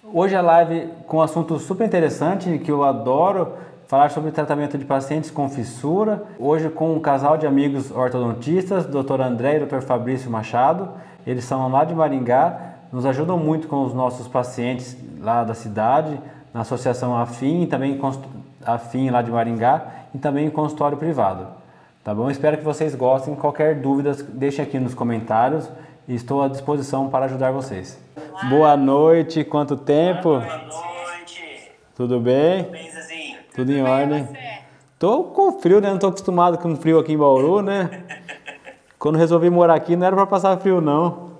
Hoje a live com um assunto super interessante que eu adoro, falar sobre tratamento de pacientes com fissura. Hoje com um casal de amigos ortodontistas, Dr. André e Dr. Fabrício Machado. Eles são lá de Maringá, nos ajudam muito com os nossos pacientes lá da cidade, na Associação Afim, também Afim lá de Maringá e também em consultório privado. Tá bom? Espero que vocês gostem. Qualquer dúvida, deixem aqui nos comentários e estou à disposição para ajudar vocês. Olá. Boa noite, quanto tempo? Boa noite. Tudo bem? Tudo bem, Zezinho? Tudo em ordem. Tô com frio, né? Não tô acostumado com frio aqui em Bauru, né? Quando resolvi morar aqui não era para passar frio, não.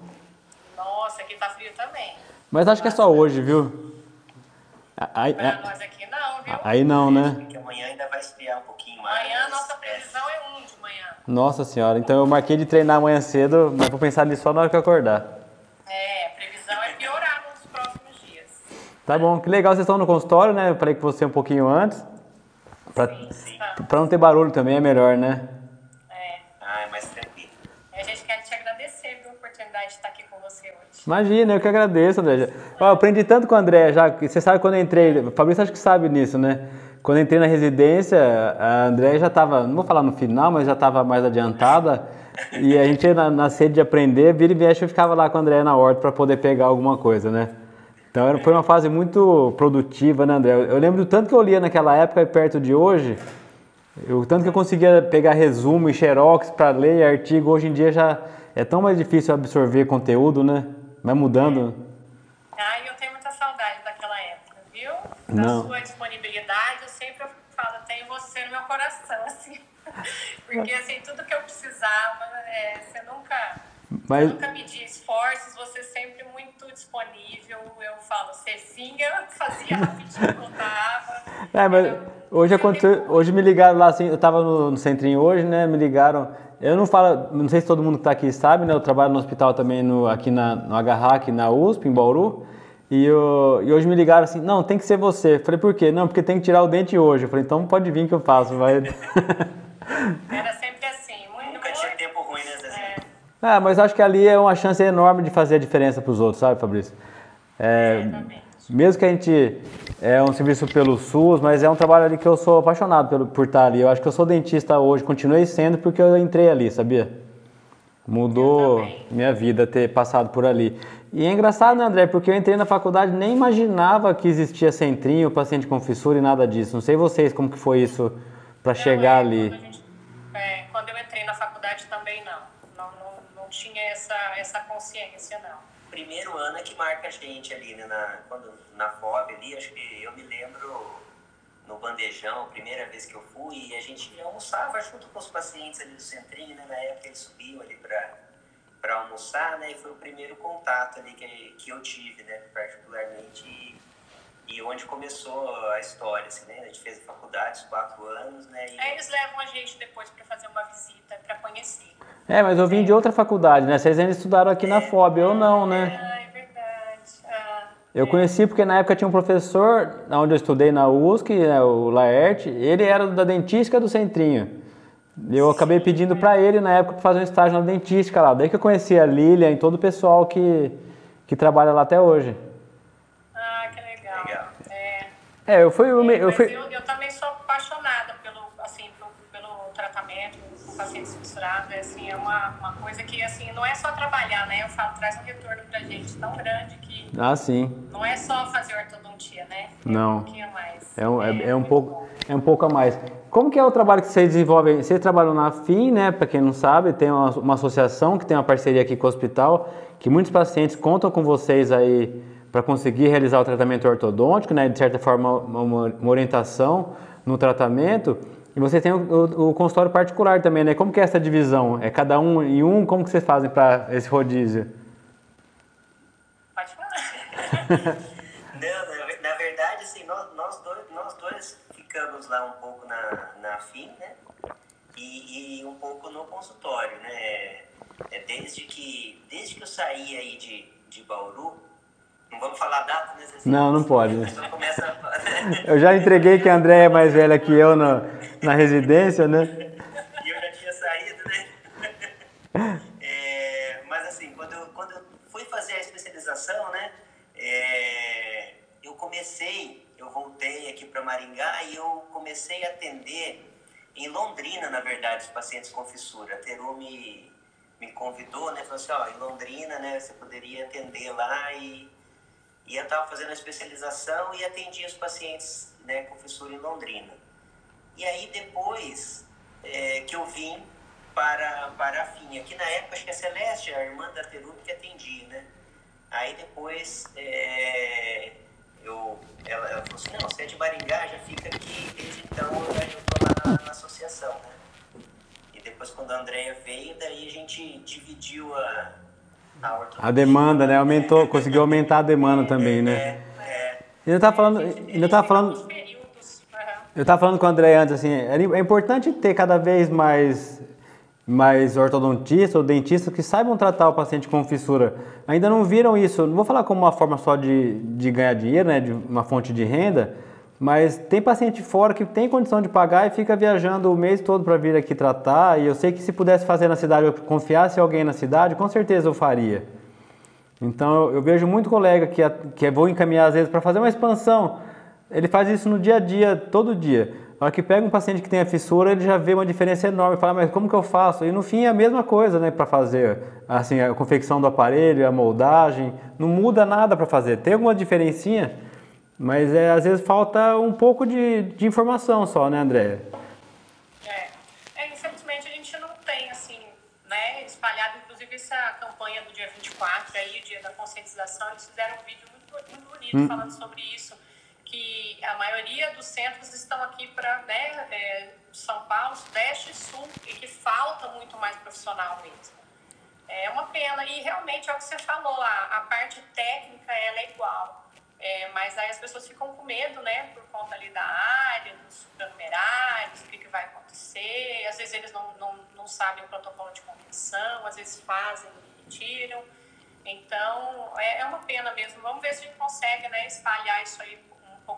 Nossa, aqui tá frio também. Mas acho que é só hoje, viu? Pra nós aqui não, viu? Aí não, né? Porque amanhã ainda vai esfriar um pouquinho mais. Amanhã nossa previsão é 1 de manhã. Nossa senhora, então eu marquei de treinar amanhã cedo, mas vou pensar nisso só na hora que eu acordar. A previsão é piorar nos próximos dias. Tá bom, que legal, vocês estão no consultório, né? Eu falei com você um pouquinho antes. Sim. Pra não ter barulho também é melhor, né? Ah, é mais tranquilo. A gente quer te agradecer pela oportunidade de estar aqui com você hoje. Imagina, eu que agradeço, André. Eu aprendi tanto com o André já, que você sabe quando eu entrei, o Fabrício acho que sabe nisso, né? Quando eu entrei na residência, a André já estava, não vou falar no final, mas já estava mais adiantada. E a gente na sede de aprender, vira e mexe, eu ficava lá com a André na horta para poder pegar alguma coisa, né? Então foi uma fase muito produtiva, né, André? Eu lembro do tanto que eu lia naquela época e perto de hoje, o tanto que eu conseguia pegar resumo e xerox para ler artigo, hoje em dia já é tão mais difícil absorver conteúdo, né? Vai mudando. Ah, eu tenho muita saudade daquela época, viu? Não. Da sua disponibilidade, eu sempre falo, eu tenho você no meu coração, assim. Porque, assim, tudo que eu precisava, você nunca media esforços, você sempre muito disponível. Eu falo, Cecinha, fazia rapidinho, voltava. Mas hoje aconteceu, hoje me ligaram lá, assim, eu tava no centrinho hoje, né, me ligaram, eu não falo, não sei se todo mundo que tá aqui sabe, né, eu trabalho no hospital também aqui no HRAC, na USP, em Bauru, e hoje me ligaram assim, não, tem que ser você. Eu falei, por quê? Não, porque tem que tirar o dente hoje. Eu falei, então pode vir que eu faço, vai. Era sempre assim, Nunca tinha tempo ruim, né, Zezinho? Mas acho que ali é uma chance enorme de fazer a diferença para os outros, sabe, Fabrício? Exatamente. Mesmo que a gente é um serviço pelo SUS, mas é um trabalho ali que eu sou apaixonado por estar ali. Eu acho que eu sou dentista hoje, continuei sendo porque eu entrei ali, sabia? Mudou minha vida ter passado por ali. E é engraçado, né, André? Porque eu entrei na faculdade nem imaginava que existia centrinho, paciente com fissura e nada disso. Não sei vocês como que foi isso para chegar ali. Quando eu entrei na faculdade também não tinha essa consciência, não. Primeiro ano é que marca a gente ali, né, na FOB ali, acho que eu me lembro no bandejão, a primeira vez que eu fui, e a gente almoçava junto com os pacientes ali do centrinho, né, na época eles subiam ali para almoçar, né, e foi o primeiro contato ali que eu tive, né, particularmente, e onde começou a história, assim, né, a gente fez a faculdade, os 4 anos, né. Eles levam a gente depois para fazer uma visita, para conhecer. Mas eu vim de outra faculdade, né, vocês ainda estudaram aqui na FOB, eu não, né. É verdade. Eu conheci porque na época tinha um professor, onde eu estudei na USC, né, o Laerte, ele era da dentística do Centrinho. Eu acabei pedindo para ele na época para fazer um estágio na dentística lá. Daí que eu conheci a Lilian e todo o pessoal que trabalha lá até hoje. Ah, que legal. Eu também sou apaixonada pelo tratamento com pacientes fissurados. Assim, é uma coisa que assim, não é só trabalhar, né? Eu falo, traz um retorno pra gente tão grande que sim. não é só fazer ortodontia, né? Não. Um pouquinho a mais. É um pouco a mais. Como que é o trabalho que vocês desenvolvem? Vocês trabalham na AFIM, né? Para quem não sabe, tem uma associação que tem uma parceria aqui com o hospital, que muitos pacientes contam com vocês aí para conseguir realizar o tratamento ortodôntico, né? De certa forma, uma orientação no tratamento. E vocês têm o consultório particular também, né? Como que é essa divisão? É cada um em um? Como que vocês fazem para esse rodízio? Pode falar. Não, na verdade, assim, nós dois ficamos lá um pouco na FIM, né? E um pouco no consultório, né? Desde que eu saí aí de Bauru, não vamos falar a data, né? Não pode. Começa Eu já entreguei que a André é mais velha que eu na residência, né? E eu já tinha saído, né? Mas assim, quando eu fui fazer a especialização, né? para Maringá e eu comecei a atender em Londrina, na verdade, os pacientes com fissura. A Teru me convidou, né? Falou assim, ó, em Londrina, né? Você poderia atender lá e eu estava fazendo a especialização e atendia os pacientes, né, com fissura em Londrina. E aí depois que eu vim para a FINHA, que na época acho que a Celeste, a irmã da Teru, que atendia, né? Aí depois ela falou assim, não, você é de Maringá, já fica aqui, desde então eu estou lá na associação, né? E depois quando a Andréia veio, daí a gente dividiu a demanda, né? Aumentou, conseguiu aumentar a demanda também, né? Eu estava falando com o André antes, assim, é importante ter cada vez mais ortodontistas ou dentistas que saibam tratar o paciente com fissura. Ainda não viram isso, não vou falar como uma forma só de ganhar dinheiro, né, de uma fonte de renda, mas tem paciente fora que tem condição de pagar e fica viajando o mês todo para vir aqui tratar, e eu sei que se pudesse fazer na cidade, eu confiasse em alguém na cidade, com certeza eu faria. Então eu vejo muito colega que vou encaminhar às vezes para fazer uma expansão, ele faz isso no dia a dia, todo dia. Na hora que pega um paciente que tem a fissura, ele já vê uma diferença enorme, fala, mas como que eu faço? E no fim é a mesma coisa, né, para fazer, assim, a confecção do aparelho, a moldagem, não muda nada para fazer. Tem alguma diferencinha, mas às vezes falta um pouco de informação só, né, Andréia? Infelizmente a gente não tem, assim, né, espalhado, inclusive essa campanha do dia 24, aí, o dia da conscientização, eles fizeram um vídeo muito bonito falando sobre isso, que a maioria dos centros estão aqui para, né, São Paulo, Sudeste e Sul, e que falta muito mais profissional mesmo. É uma pena, e realmente é o que você falou, a parte técnica ela é igual, mas aí as pessoas ficam com medo, né, por conta ali da área, dos supernumerários, o que vai acontecer, às vezes eles não sabem o protocolo de convenção, às vezes fazem e tiram, então é uma pena mesmo. Vamos ver se a gente consegue, né, espalhar isso aí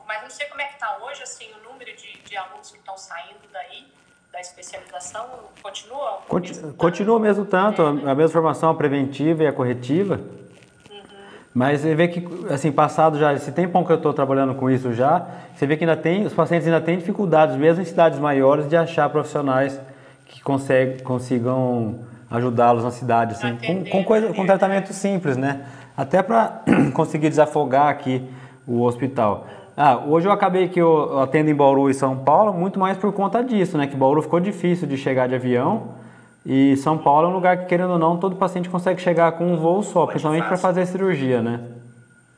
mas eu não sei como é que está hoje, assim, o número de alunos que estão saindo daí, da especialização, continua? Continua o mesmo tanto, a mesma formação, a preventiva e a corretiva. Mas você vê que, assim, passado já, esse tempão que eu estou trabalhando com isso já, você vê que os pacientes ainda têm dificuldades, mesmo em cidades maiores, de achar profissionais que consigam ajudá-los na cidade, assim, com tratamento simples, né? Até para conseguir desafogar aqui o hospital. Hoje eu acabei que eu atendo em Bauru e São Paulo, muito mais por conta disso, né? Que Bauru ficou difícil de chegar de avião e São Paulo é um lugar que, querendo ou não, todo paciente consegue chegar com um voo só, principalmente para fazer cirurgia, né?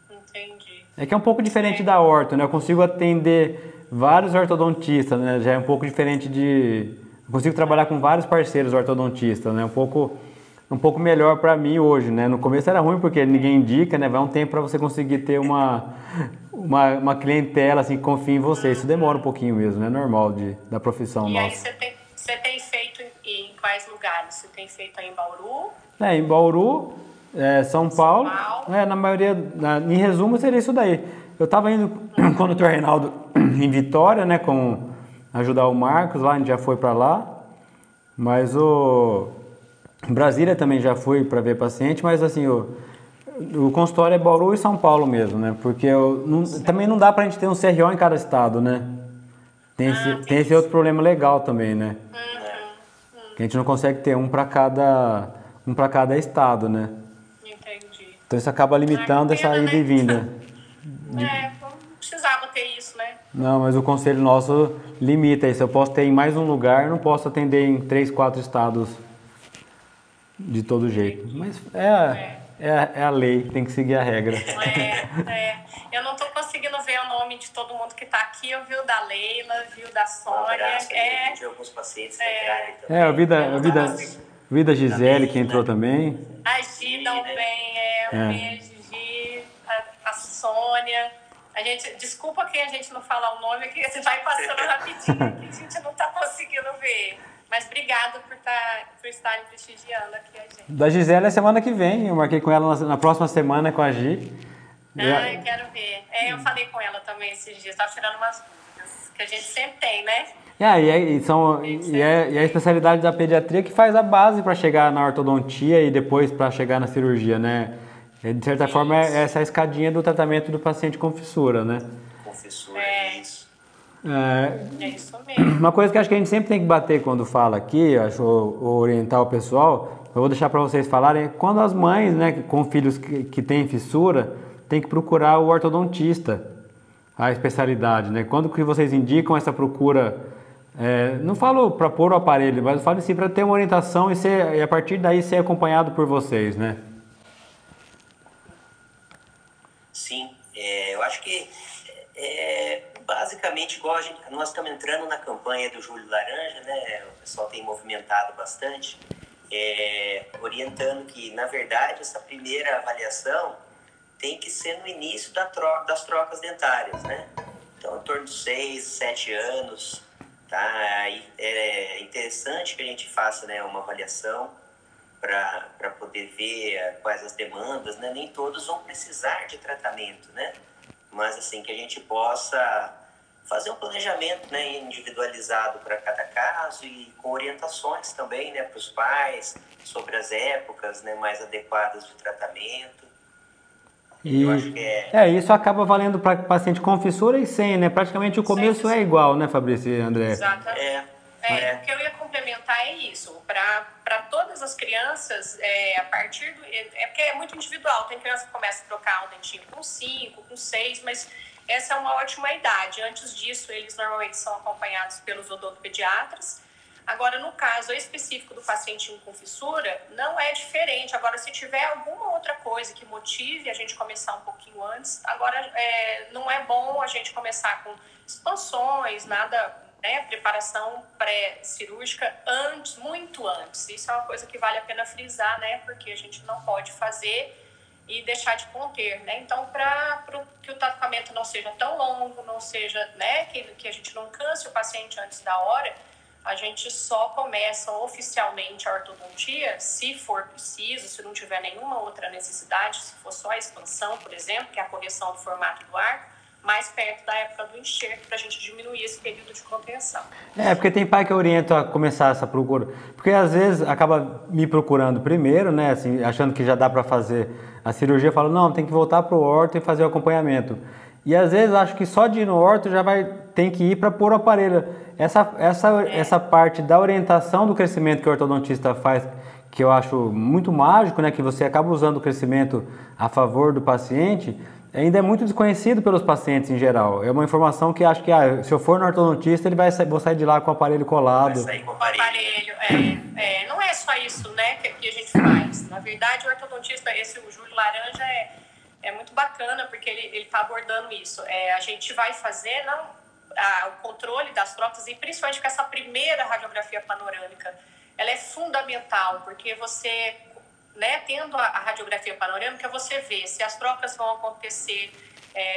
Entendi. É que é um pouco diferente da orto, né? Eu consigo atender vários ortodontistas, né? Já é um pouco diferente eu consigo trabalhar com vários parceiros ortodontistas, né? Um pouco melhor para mim hoje, né? No começo era ruim porque ninguém indica, né? Vai um tempo para você conseguir ter uma clientela assim que confia em você. Isso demora um pouquinho mesmo, é normal da profissão nossa. E aí você tem feito em quais lugares? Você tem feito aí em Bauru? Em Bauru, São Paulo. Na maioria, em resumo, seria isso daí. Eu estava indo com o Dr. Reinaldo em Vitória, né? Ajudar o Marcos lá, a gente já foi para lá. Mas em Brasília também já fui para ver paciente, mas assim, o consultório é Bauru e São Paulo mesmo, né? Porque também não dá pra gente ter um CRO em cada estado, né? Tem esse outro problema legal também, né? Que a gente não consegue ter um para cada estado, né? Entendi. Então isso acaba limitando essa ida e vinda. Não precisava ter isso, né? Não, mas o conselho nosso limita isso. Eu posso ter em mais um lugar, não posso atender em 3, 4 estados de todo jeito. Mas é a lei, tem que seguir a regra. Eu não estou conseguindo ver o nome de todo mundo que está aqui. Eu vi o da Leila, vi o da Sônia. De alguns pacientes entrarem também. Eu vi da Gisele, que entrou também. A Gi dá um bem, um beijo, Gi, a Sônia. Desculpa quem a gente não fala o nome, que você vai passando rapidinho, que a gente não está conseguindo ver. Mas obrigada por estarem prestigiando aqui a gente. Da Gisele é semana que vem, eu marquei com ela na próxima semana com a Gi. Eu quero ver. Eu falei com ela também esses dias, estava tirando umas dúvidas, que a gente sempre tem, né? E a especialidade da pediatria que faz a base para chegar na ortodontia e depois para chegar na cirurgia, né? De certa forma, essa é a escadinha do tratamento do paciente com fissura, né? Com fissura, isso. É isso mesmo. Uma coisa que acho que a gente sempre tem que bater quando fala aqui, acho, orientar o pessoal, eu vou deixar para vocês falarem, quando as mães, né, com filhos que têm fissura, tem que procurar o ortodontista, a especialidade, né? Quando que vocês indicam essa procura, não falo para pôr o aparelho, mas falo assim, para ter uma orientação e a partir daí ser acompanhado por vocês, né? Sim, eu acho que basicamente igual nós estamos entrando na campanha do Julho Laranja, né? O pessoal tem movimentado bastante, orientando que, na verdade, essa primeira avaliação tem que ser no início das trocas dentárias, né? Então, em torno de 6, 7 anos, tá? É interessante que a gente faça, né, uma avaliação para poder ver quais as demandas, né? Nem todos vão precisar de tratamento, né? Mas assim, que a gente possa fazer um planejamento, né, individualizado para cada caso e com orientações também, né, para os pais sobre as épocas, né, mais adequadas de tratamento. Eu acho que isso acaba valendo para paciente com fissura e sem, né? Praticamente o começo é igual, né, Fabrício e André? Exatamente. O que eu ia complementar é isso. Para todas as crianças, a partir do... porque é muito individual. Tem criança que começa a trocar o dentinho com 5, com 6, mas essa é uma ótima idade. Antes disso, eles normalmente são acompanhados pelos odontopediatras. Agora, no caso específico do paciente com fissura, não é diferente. Agora, se tiver alguma outra coisa que motive a gente começar um pouquinho antes, agora não é bom a gente começar com expansões, nada, né, preparação pré-cirúrgica antes, muito antes. Isso é uma coisa que vale a pena frisar, né, porque a gente não pode fazer e deixar de conter, né? Então, para que o tratamento não seja tão longo, não seja, né, que a gente não canse o paciente antes da hora, a gente só começa oficialmente a ortodontia se for preciso, se não tiver nenhuma outra necessidade, se for só a expansão, por exemplo, que é a correção do formato do arco, mais perto da época do enxerto, para a gente diminuir esse período de contenção. Porque tem pai que orienta a começar essa procura, porque às vezes acaba me procurando primeiro, né, assim, achando que já dá para fazer a cirurgia, fala, não, tem que voltar para o orto e fazer o acompanhamento. E às vezes acho que só de ir no orto já tem que ir para pôr o aparelho. Essa parte da orientação do crescimento que o ortodontista faz, que eu acho muito mágico, né, que você acaba usando o crescimento a favor do paciente, ainda é muito desconhecido pelos pacientes em geral. É uma informação que acho que se eu for no ortodontista, vou sair de lá com o aparelho colado. Vai sair com o aparelho. Não é só isso, né, que a gente faz. Na verdade, o ortodontista, o Julho Laranja é muito bacana, porque ele está abordando isso. A gente vai fazer o controle das trocas, e principalmente com essa primeira radiografia panorâmica, ela é fundamental, porque você, né, tendo a radiografia panorâmica, você vê se as trocas vão acontecer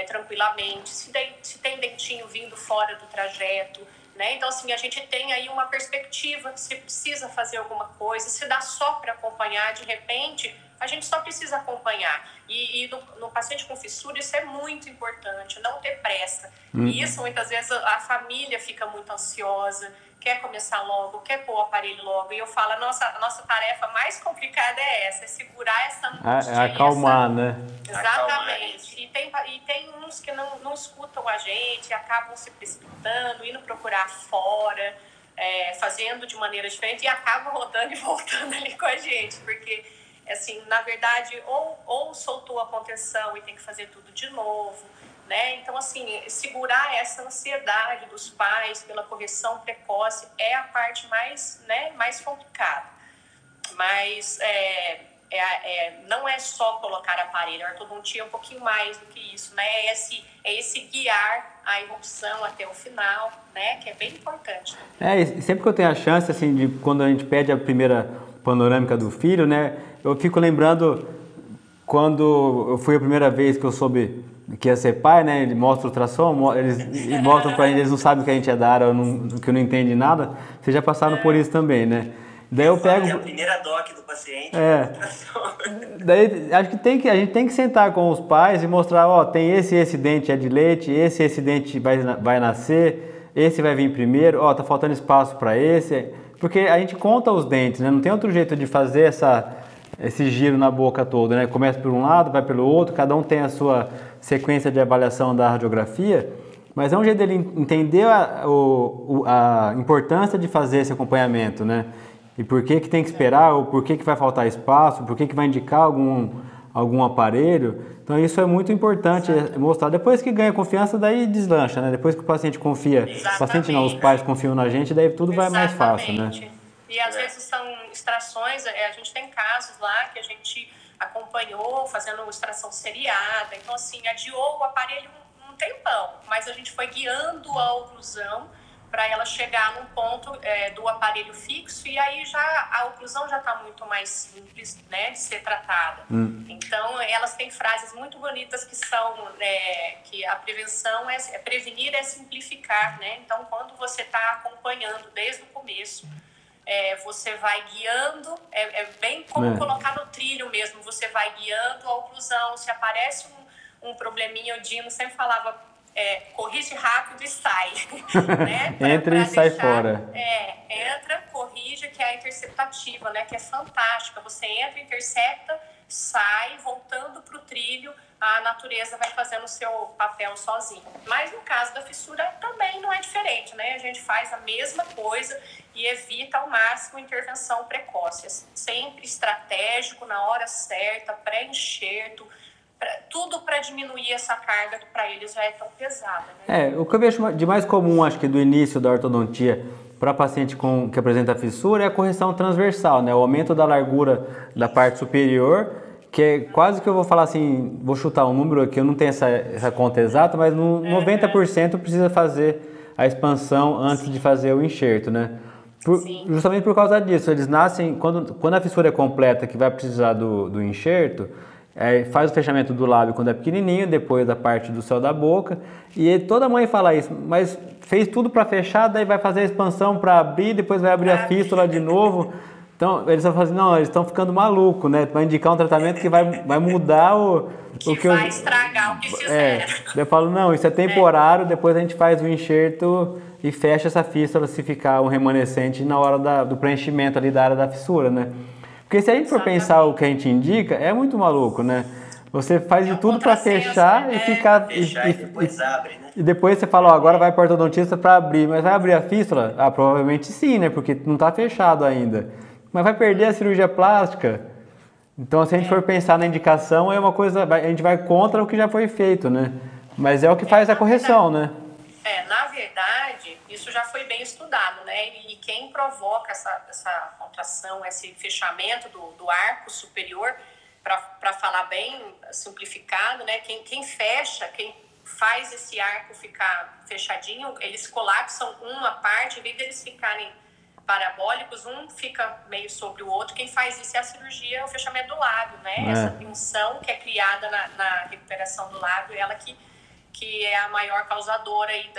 tranquilamente, se tem dentinho vindo fora do trajeto, né? Então, assim, a gente tem aí uma perspectiva, se precisa fazer alguma coisa, se dá só para acompanhar, de repente, a gente só precisa acompanhar. E no paciente com fissura, isso é muito importante, não ter pressa. E isso, muitas vezes, a família fica muito ansiosa, quer começar logo, quer pôr o aparelho logo. E eu falo, a nossa tarefa mais complicada é essa, é segurar essa angústia. Acalmar, né? Exatamente. E tem uns que não escutam a gente, acabam se precipitando, indo procurar fora, fazendo de maneira diferente e acabam rodando e voltando ali com a gente, porque, assim, na verdade, ou soltou a contenção e tem que fazer tudo de novo, né? Então, assim, segurar essa ansiedade dos pais pela correção precoce é a parte mais complicada. Mas não é só colocar aparelho, a ortodontia é um pouquinho mais do que isso, né? É esse guiar a evolução até o final, né? Que é bem importante. E sempre que eu tenho a chance, assim, de quando a gente pede a primeira panorâmica do filho, né? Eu fico lembrando quando eu fui a primeira vez que eu soube que ia ser pai, né? Ele mostra o ultrassom, eles mostram pra gente, eles não sabem que a gente é da área, que não entende nada. Vocês já passaram por isso também, né? Daí eu pego... a primeira doc do paciente. Daí acho que a gente tem que sentar com os pais e mostrar, tem esse dente é de leite, esse dente vai nascer, esse vai vir primeiro, tá faltando espaço para esse, porque a gente conta os dentes, né? Não tem outro jeito de fazer esse giro na boca toda, né? Começa por um lado, vai pelo outro, cada um tem a sua sequência de avaliação da radiografia, mas é um jeito dele entender a importância de fazer esse acompanhamento, né? E por que tem que esperar, ou por que vai faltar espaço, por que vai indicar algum aparelho. Então isso é muito importante mostrar. Depois que ganha confiança, daí deslancha, né? Depois que o paciente confia, o paciente não, os pais confiam na gente, daí tudo vai mais fácil, né? E às vezes são extrações, a gente tem casos lá que a gente acompanhou fazendo extração seriada, então assim, adiou o aparelho um tempão, mas a gente foi guiando a oclusão para ela chegar num ponto do aparelho fixo, e aí a oclusão já está muito mais simples, né, de ser tratada. Então, elas têm frases muito bonitas que são que a prevenção prevenir é simplificar, né? Então, quando você está acompanhando desde o começo, você vai guiando, bem como colocar no trilho mesmo, você vai guiando a oclusão. Se aparece um probleminha, o Dino sempre falava, corrige rápido e sai. Né? Entra e sai fora. Entra, corrige, que é a interceptativa, né? Que é fantástica. Você entra, intercepta, sai, voltando para o trilho, a natureza vai fazendo o seu papel sozinho. Mas no caso da fissura também não é diferente, né? A gente faz a mesma coisa e evita ao máximo intervenção precoce. É sempre estratégico, na hora certa, pré-enxerto, tudo para diminuir essa carga que para eles já é tão pesada. Né? O que eu vejo de mais comum, acho que do início da ortodontia para paciente que apresenta fissura é a correção transversal, né? O aumento da largura da parte superior, que é quase que eu vou falar assim, vou chutar um número aqui, eu não tenho essa conta exata, mas no 90% precisa fazer a expansão antes de fazer o enxerto, né? Justamente por causa disso, eles nascem, quando a fissura é completa, que vai precisar do enxerto, faz o fechamento do lábio quando é pequenininho, depois da parte do céu da boca, e toda mãe fala isso, mas fez tudo para fechar, daí vai fazer a expansão para abrir, depois vai abrir a fístula de novo. Então eles estão fazendo, não, eles estão ficando malucos, né? Vai indicar um tratamento que vai mudar o que vai estragar o que fizeram. Eu falo, não, isso é temporário, depois a gente faz o enxerto e fecha essa fístula se ficar um remanescente na hora do preenchimento ali da área da fissura, né? Porque se a gente for pensar o que a gente indica, é muito maluco, né? Você faz de tudo para fechar e ficar... Fechar e depois abre, né? E depois você fala, agora vai para o ortodontista para abrir. Mas vai abrir a fístula? Provavelmente sim, né? Porque não está fechado ainda. Mas vai perder a cirurgia plástica. Então, se a gente for pensar na indicação, é uma coisa... A gente vai contra o que já foi feito, né? Mas é o que faz a correção, né? Na verdade, isso já foi bem estudado, né? E quem provoca essa contração, esse fechamento do arco superior, para falar bem simplificado, né? Quem fecha, quem faz esse arco ficar fechadinho, eles colapsam uma parte, em vez deles ficarem parabólicos, um fica meio sobre o outro. Quem faz isso é a cirurgia, o fechamento do lábio, né? Essa tensão que é criada na recuperação do lábio, ela que é a maior causadora aí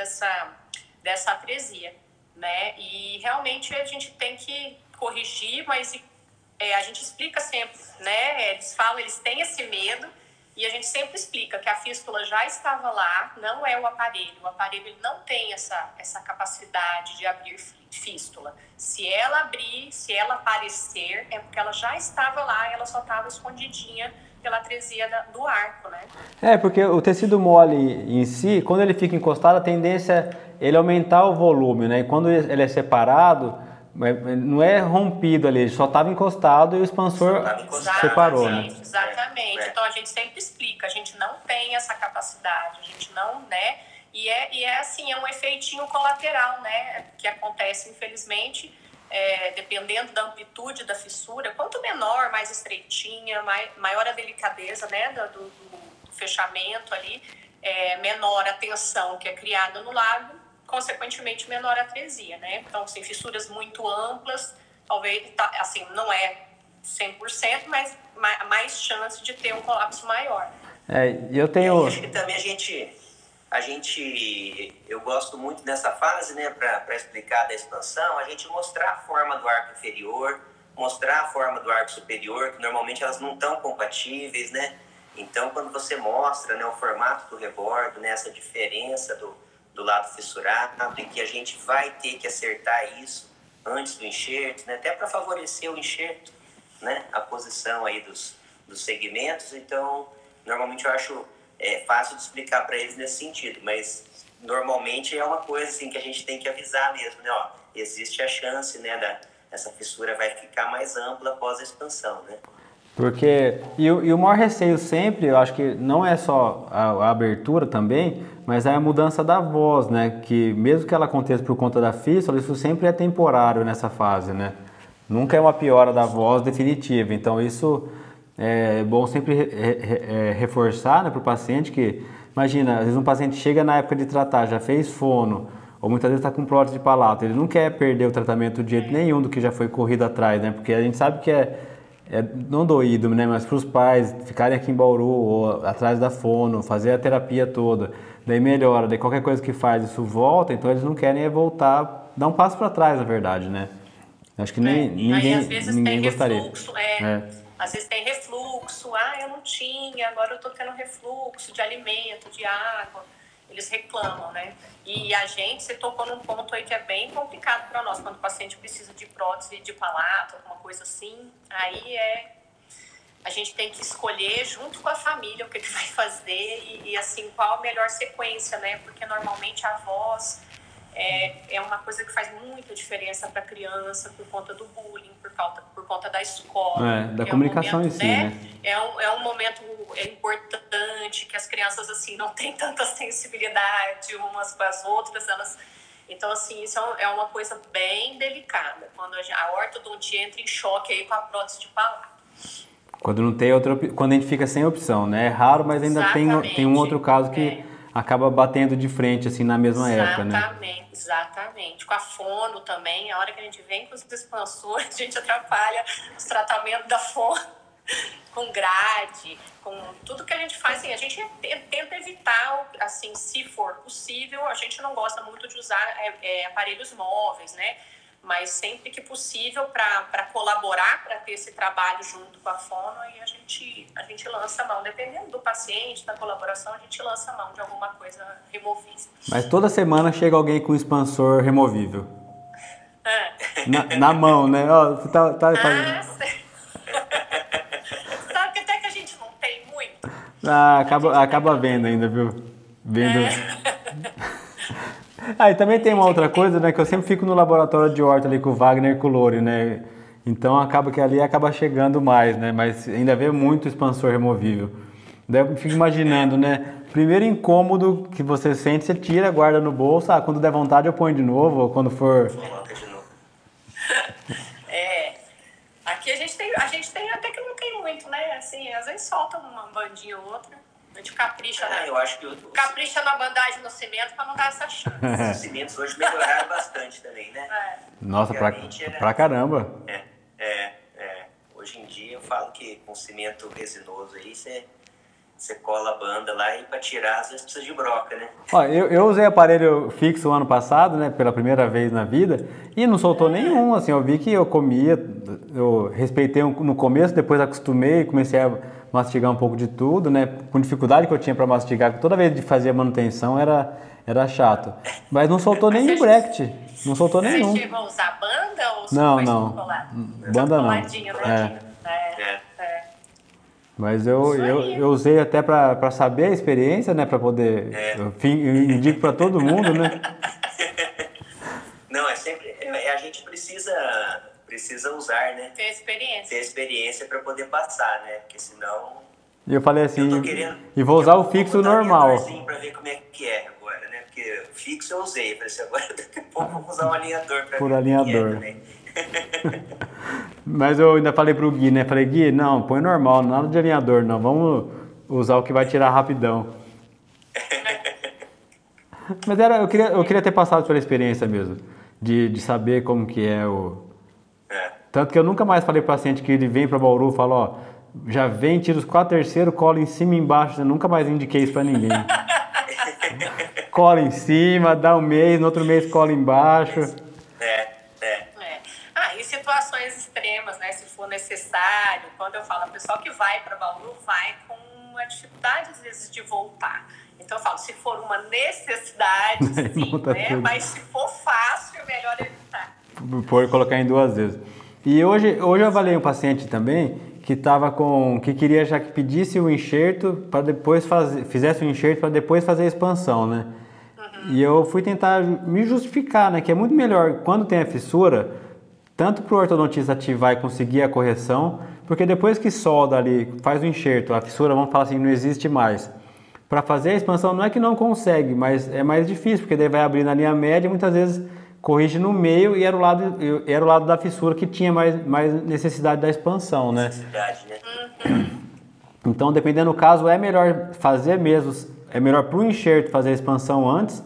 dessa atresia, né? E realmente a gente tem que corrigir, mas a gente explica sempre, né? Eles têm esse medo e a gente sempre explica que a fístula já estava lá, não é o aparelho ele não tem essa capacidade de abrir fístula. Se ela abrir, se ela aparecer, é porque ela já estava lá, ela só estava escondidinha pela atresia do arco, né? Porque o tecido mole em si, quando ele fica encostado, a tendência é ele aumentar o volume, né? E quando ele é separado, não é rompido ali, ele só estava encostado e o expansor separou, né? Exatamente. Então a gente sempre explica, a gente não tem essa capacidade, a gente não, né? E é assim, é um efeitinho colateral, né? Que acontece, infelizmente, dependendo da amplitude da fissura, quanto menor, mais estreitinha, maior a delicadeza, né, do fechamento ali, menor a tensão que é criada no lábio, consequentemente menor a atresia, né? Então, assim, fissuras muito amplas, talvez, assim, não é 100%, mas mais chance de ter um colapso maior. Eu tenho... Acho que também eu gosto muito nessa fase, né, para explicar da expansão, a gente mostrar a forma do arco inferior, mostrar a forma do arco superior, que normalmente elas não estão compatíveis, né? Então, quando você mostra, né, o formato do rebordo, né, essa diferença do lado fissurado, e que a gente vai ter que acertar isso antes do enxerto, né, até para favorecer o enxerto, né, a posição aí dos segmentos. Então, normalmente eu acho fácil de explicar para eles nesse sentido, mas normalmente é uma coisa assim que a gente tem que avisar mesmo, né? Ó, existe a chance, né, essa fissura vai ficar mais ampla após a expansão, né? Porque, e o maior receio sempre, eu acho que não é só a abertura também, mas é a mudança da voz, né? Que mesmo que ela aconteça por conta da fístula, isso sempre é temporário nessa fase, né? Nunca é uma piora da voz definitiva. Então isso é bom sempre reforçar, né, para o paciente que, imagina, às vezes um paciente chega na época de tratar, já fez fono, ou muitas vezes está com prótese de palato, ele não quer perder o tratamento de jeito nenhum do que já foi corrido atrás, né? Porque a gente sabe que é não doído, né? Mas para os pais ficarem aqui em Bauru ou atrás da fono, fazer a terapia toda, daí melhora, daí qualquer coisa que faz isso volta, então eles não querem voltar, dar um passo para trás, na verdade, né? Acho que ninguém gostaria. Refluxo, às vezes tem refluxo, eu não tinha, agora eu tô tendo refluxo de alimento, de água. Eles reclamam, né? E a gente, você tocou num ponto aí que é bem complicado para nós, quando o paciente precisa de prótese de palato, alguma coisa assim, aí a gente tem que escolher junto com a família o que vai fazer e assim, qual a melhor sequência, né? Porque normalmente a voz é uma coisa que faz muita diferença para a criança por conta do bullying, por conta da escola. Da comunicação em si, né? É um momento importante, que as crianças assim não têm tanta sensibilidade umas com as outras, então assim, isso é uma coisa bem delicada, quando a ortodontia entra em choque aí com a prótese de palato. Quando não tem quando a gente fica sem opção, né? É raro, mas ainda tem um outro caso que acaba batendo de frente, assim, na mesma época, né? Exatamente. Com a fono também, a hora que a gente vem com os expansores, a gente atrapalha os tratamentos da fono, com grade, com tudo que a gente faz, assim, a gente tenta evitar, assim, se for possível, a gente não gosta muito de usar aparelhos móveis, né? Mas sempre que possível, para colaborar, para ter esse trabalho junto com a fono, aí a gente lança a mão. Dependendo do paciente, da colaboração, a gente lança a mão de alguma coisa removível. Mas toda semana chega alguém com um expansor removível. Na mão, né? Sabe que até que a gente não tem muito. Acaba vendo ainda, viu? E também tem uma outra coisa, né, que eu sempre fico no laboratório de horta ali com o Wagner e com o Lore, né, então acaba que ali acaba chegando mais, né, mas ainda vê muito expansor removível. Daí eu fico imaginando, né, primeiro incômodo que você sente, você tira, guarda no bolso, quando der vontade eu ponho de novo, ou quando for... Coloca de novo. Aqui a gente tem até que não tem muito, né, assim, às vezes solta uma bandinha ou outra. A gente capricha, eu acho que capricha na bandagem no cimento para não dar essa chance. Os cimentos hoje melhoraram bastante também, né? Nossa, pra caramba. Hoje em dia eu falo que com cimento resinoso aí você cola a banda lá e para tirar às vezes precisa de broca, né? Eu usei aparelho fixo o ano passado, né, pela primeira vez na vida, e não soltou nenhum, assim, eu vi que eu comia, eu respeitei no começo, depois acostumei, comecei a mastigar um pouco de tudo, né, com dificuldade que eu tinha para mastigar, toda vez de fazer a manutenção era chato, mas não soltou nenhum bracket, não soltou nenhum. Você chegou a usar banda ou não, banda não, né? Mas eu usei até para saber a experiência, né, para poder, eu indico para todo mundo, né. Não, sempre, a gente precisa usar, né? Ter experiência para poder passar, né? Porque senão... E eu falei assim, e vou usar o fixo normal. Para ver como é que é agora, né? Porque o fixo eu usei, falei assim, agora daqui a pouco eu vou usar um alinhador para ver como é também. Mas eu ainda falei pro Gui, né? Falei, Gui, não, põe normal, nada de alinhador, não. Vamos usar o que vai tirar rapidão. Mas eu queria ter passado pela experiência mesmo, de saber como que é o... Tanto que eu nunca mais falei pro paciente que ele vem para Bauru e fala, já vem, tira os 4/3, cola em cima e embaixo. Eu nunca mais indiquei isso para ninguém. Cola em cima, dá um mês, no outro mês cola embaixo. Em situações extremas, né, se for necessário, quando eu falo, o pessoal que vai para Bauru vai com uma dificuldade às vezes de voltar. Então eu falo, se for uma necessidade, sim, né, mas se for fácil, é melhor evitar. Por colocar em 2 vezes. E hoje eu avaliei um paciente também que queria já que pedisse o enxerto para depois fizesse o enxerto para depois fazer a expansão, né? E eu fui tentar me justificar, né? Que é muito melhor quando tem a fissura, tanto para o ortodontista ativar e conseguir a correção, porque depois que solda ali, faz o enxerto, a fissura, vamos falar assim, não existe mais. Para fazer a expansão não é que não consegue, mas é mais difícil, porque daí vai abrir na linha média e muitas vezes corrige no meio e era o lado da fissura que tinha mais necessidade da expansão, né? Necessidade, né? Então, dependendo do caso, é melhor fazer mesmo, é melhor para o enxerto fazer a expansão antes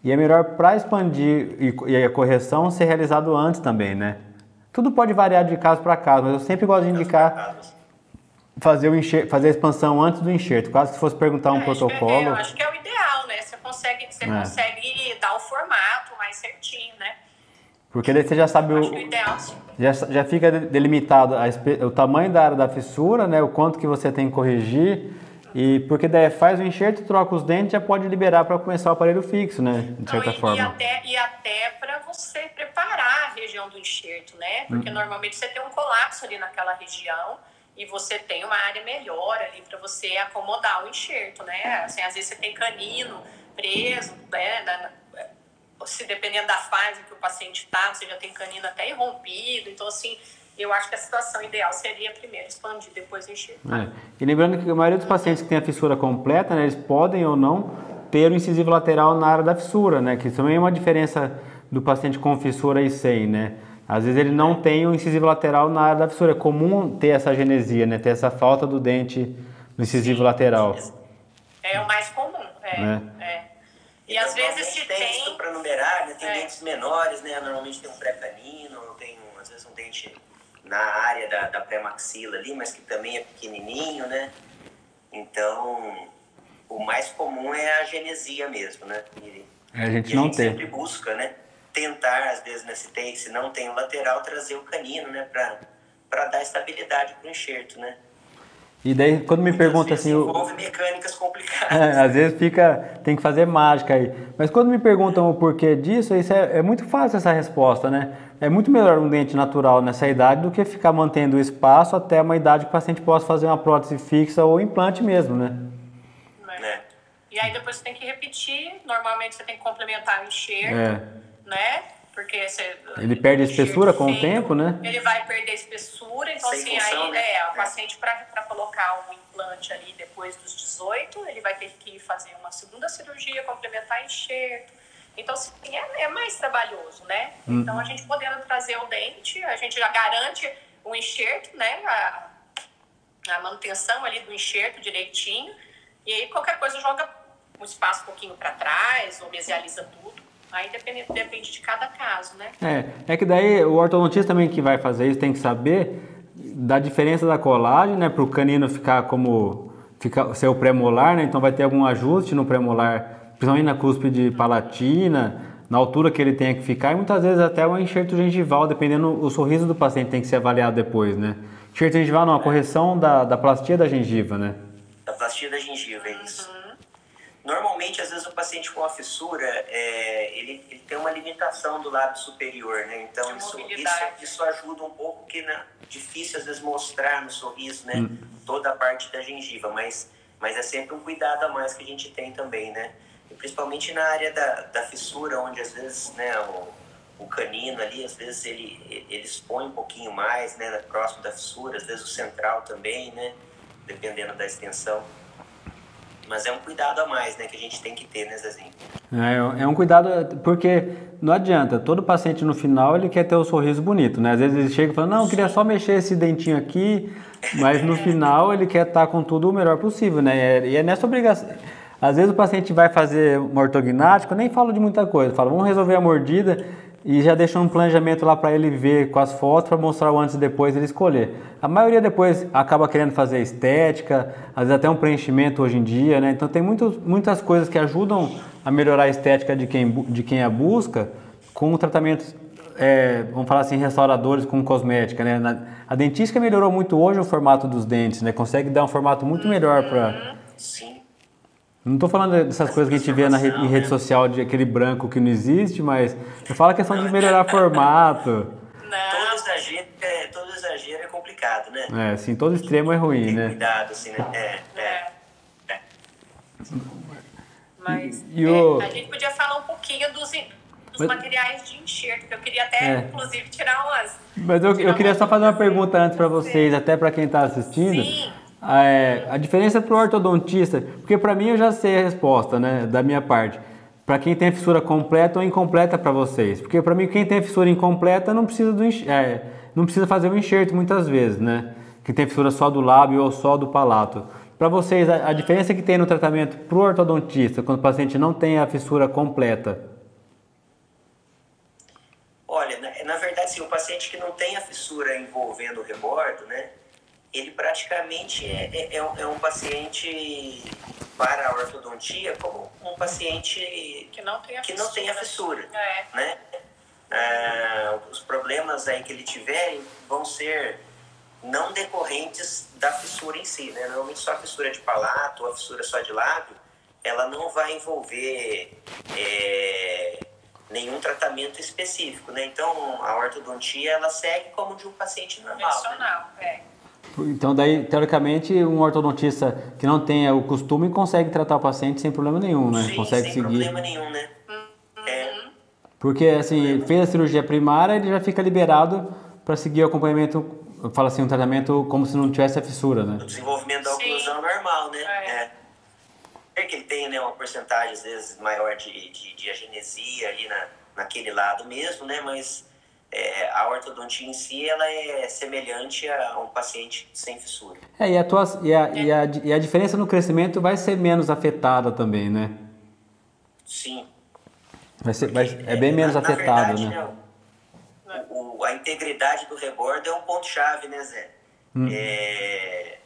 e é melhor para expandir e a correção ser realizado antes também, né? Tudo pode variar de caso para caso, mas eu sempre gosto de indicar fazer a expansão antes do enxerto. Quase que se fosse perguntar um protocolo... Eu acho que é o ideal, né? Você consegue dar o formato mais certinho, né? Porque daí você já sabe o ideal, sim. Já fica delimitado o tamanho da área da fissura, né? O quanto que você tem que corrigir. E porque daí faz o enxerto, troca os dentes, já pode liberar para começar o aparelho fixo, né? De certa forma. E até para você preparar a região do enxerto, né? Porque normalmente você tem um colapso ali naquela região e você tem uma área melhor ali para você acomodar o enxerto, né? Assim, às vezes você tem canino preso, né? Se dependendo da fase que o paciente está, você já tem canino até irrompido. Então, assim, eu acho que a situação ideal seria primeiro expandir, depois enxerto. E lembrando que a maioria dos pacientes que tem a fissura completa, né, eles podem ou não ter o incisivo lateral na área da fissura, né? Que também é uma diferença do paciente com fissura e sem, né? Às vezes ele não tem o incisivo lateral na área da fissura. É comum ter essa agenesia, né? Ter essa falta do dente no incisivo lateral. É o mais comum, E às vezes se tem supranumerário, né? Tem dentes menores, né? Normalmente tem um pré-canino, tem às vezes um dente na área da pré-maxila ali, mas que também é pequenininho, né? Então, o mais comum é a agenesia mesmo, né? A gente não tem. Sempre busca, né? Tentar, às vezes, né, se não tem o lateral, trazer o canino, né? Para dar estabilidade para o enxerto, né? E daí, quando me pergunta assim... Envolve mecânicas complicadas. Às vezes tem que fazer mágica aí. Mas quando me perguntam o porquê disso, isso é muito fácil essa resposta, né? É muito melhor um dente natural nessa idade do que ficar mantendo o espaço até uma idade que o paciente possa fazer uma prótese fixa ou implante mesmo, né? E aí depois você tem que repetir. Normalmente você tem que complementar o enxerto, né? Porque ele perde a espessura com o tempo, né? Ele vai perder a espessura, então assim, o paciente para colocar um implante ali depois dos 18, ele vai ter que fazer uma segunda cirurgia, complementar enxerto. Então, assim, é mais trabalhoso, né? Então, a gente podendo trazer o dente, a gente já garante o enxerto, né? A manutenção ali do enxerto direitinho, e aí qualquer coisa joga um espaço um pouquinho para trás, ou mesializa tudo. Aí depende de cada caso, né? É que daí o ortodontista também que vai fazer isso tem que saber da diferença da colagem, né? Para o canino ser o pré-molar, né? Então vai ter algum ajuste no pré-molar, principalmente na cúspide palatina, na altura que ele tenha que ficar, e muitas vezes até o enxerto gengival, dependendo o sorriso do paciente tem que ser avaliado depois, né? Enxerto gengival não, a correção da plastia da gengiva, né? Da plastia da gengiva, é isso. Normalmente, às vezes, o paciente com a fissura, ele tem uma limitação do lábio superior, né? Então, isso ajuda um pouco, porque é difícil, às vezes, mostrar no sorriso, né? Toda a parte da gengiva, mas é sempre um cuidado a mais que a gente tem também, né? E principalmente na área da fissura, onde, às vezes, né, o canino ali, às vezes, ele expõe um pouquinho mais, né? Próximo da fissura, às vezes o central também, né? Dependendo da extensão. Mas é um cuidado a mais, né, que a gente tem que ter, né, Zezinho? É um cuidado, porque não adianta, todo paciente no final ele quer ter o sorriso bonito, né? Às vezes ele chega e fala, não, eu queria só mexer esse dentinho aqui, mas no final ele quer estar com tudo o melhor possível, né? E é nessa obrigação. Às vezes o paciente vai fazer um ortognático, eu nem falo de muita coisa, falo, vamos resolver a mordida e já deixa um planejamento lá para ele ver com as fotos, para mostrar o antes e depois ele escolher. A maioria depois acaba querendo fazer estética, às vezes até um preenchimento hoje em dia, né? Então tem muitas coisas que ajudam a melhorar a estética de quem a busca com tratamentos, vamos falar assim, restauradores com cosmética, né? A dentística melhorou muito hoje o formato dos dentes, né? Consegue dar um formato muito melhor para... Sim. Não estou falando dessas coisas que a gente vê em rede social, de aquele branco que não existe, mas eu falo a questão de melhorar formato. Todo exagero é complicado, né? Sim, todo extremo é ruim, né? Cuidado, assim, né? Mas a gente podia falar um pouquinho dos materiais de enxerto, que eu queria até, inclusive, tirar umas... Mas eu queria só fazer uma pergunta antes para vocês, até para quem está assistindo. Sim. A diferença para o ortodontista, porque para mim eu já sei a resposta, né, da minha parte. Para quem tem fissura completa ou incompleta para vocês. Porque para mim quem tem fissura incompleta não precisa, não precisa fazer o enxerto muitas vezes, né? Quem tem fissura só do lábio ou só do palato. Para vocês, a diferença que tem no tratamento para o ortodontista, quando o paciente não tem a fissura completa? Olha, na verdade, sim, o paciente que não tem a fissura envolvendo o rebordo, né, ele praticamente é um paciente para a ortodontia como um paciente que não tem a fissura, né? Os problemas aí que ele tiver vão ser não decorrentes da fissura em si, né? Normalmente só a fissura de palato ou a fissura só de lábio, ela não vai envolver nenhum tratamento específico, né? Então, a ortodontia, ela segue como de um paciente normal. Convencional, né? Então, daí, teoricamente, um ortodontista que não tenha o costume consegue tratar o paciente sem problema nenhum, né? Sim, consegue sem seguir. problema nenhum, né? Porque, assim, fez a cirurgia primária, ele já fica liberado para seguir o acompanhamento, eu falo assim, um tratamento como se não tivesse a fissura, né? O desenvolvimento da oclusão normal, né? É que ele tem, né, uma porcentagem, às vezes, maior de agenesia ali naquele lado mesmo, né? Mas a ortodontia em si, ela é semelhante a um paciente sem fissura. E a diferença no crescimento vai ser menos afetada também, né? Sim. É bem menos afetada, verdade, né? A integridade do rebordo é um ponto-chave, né, Zé?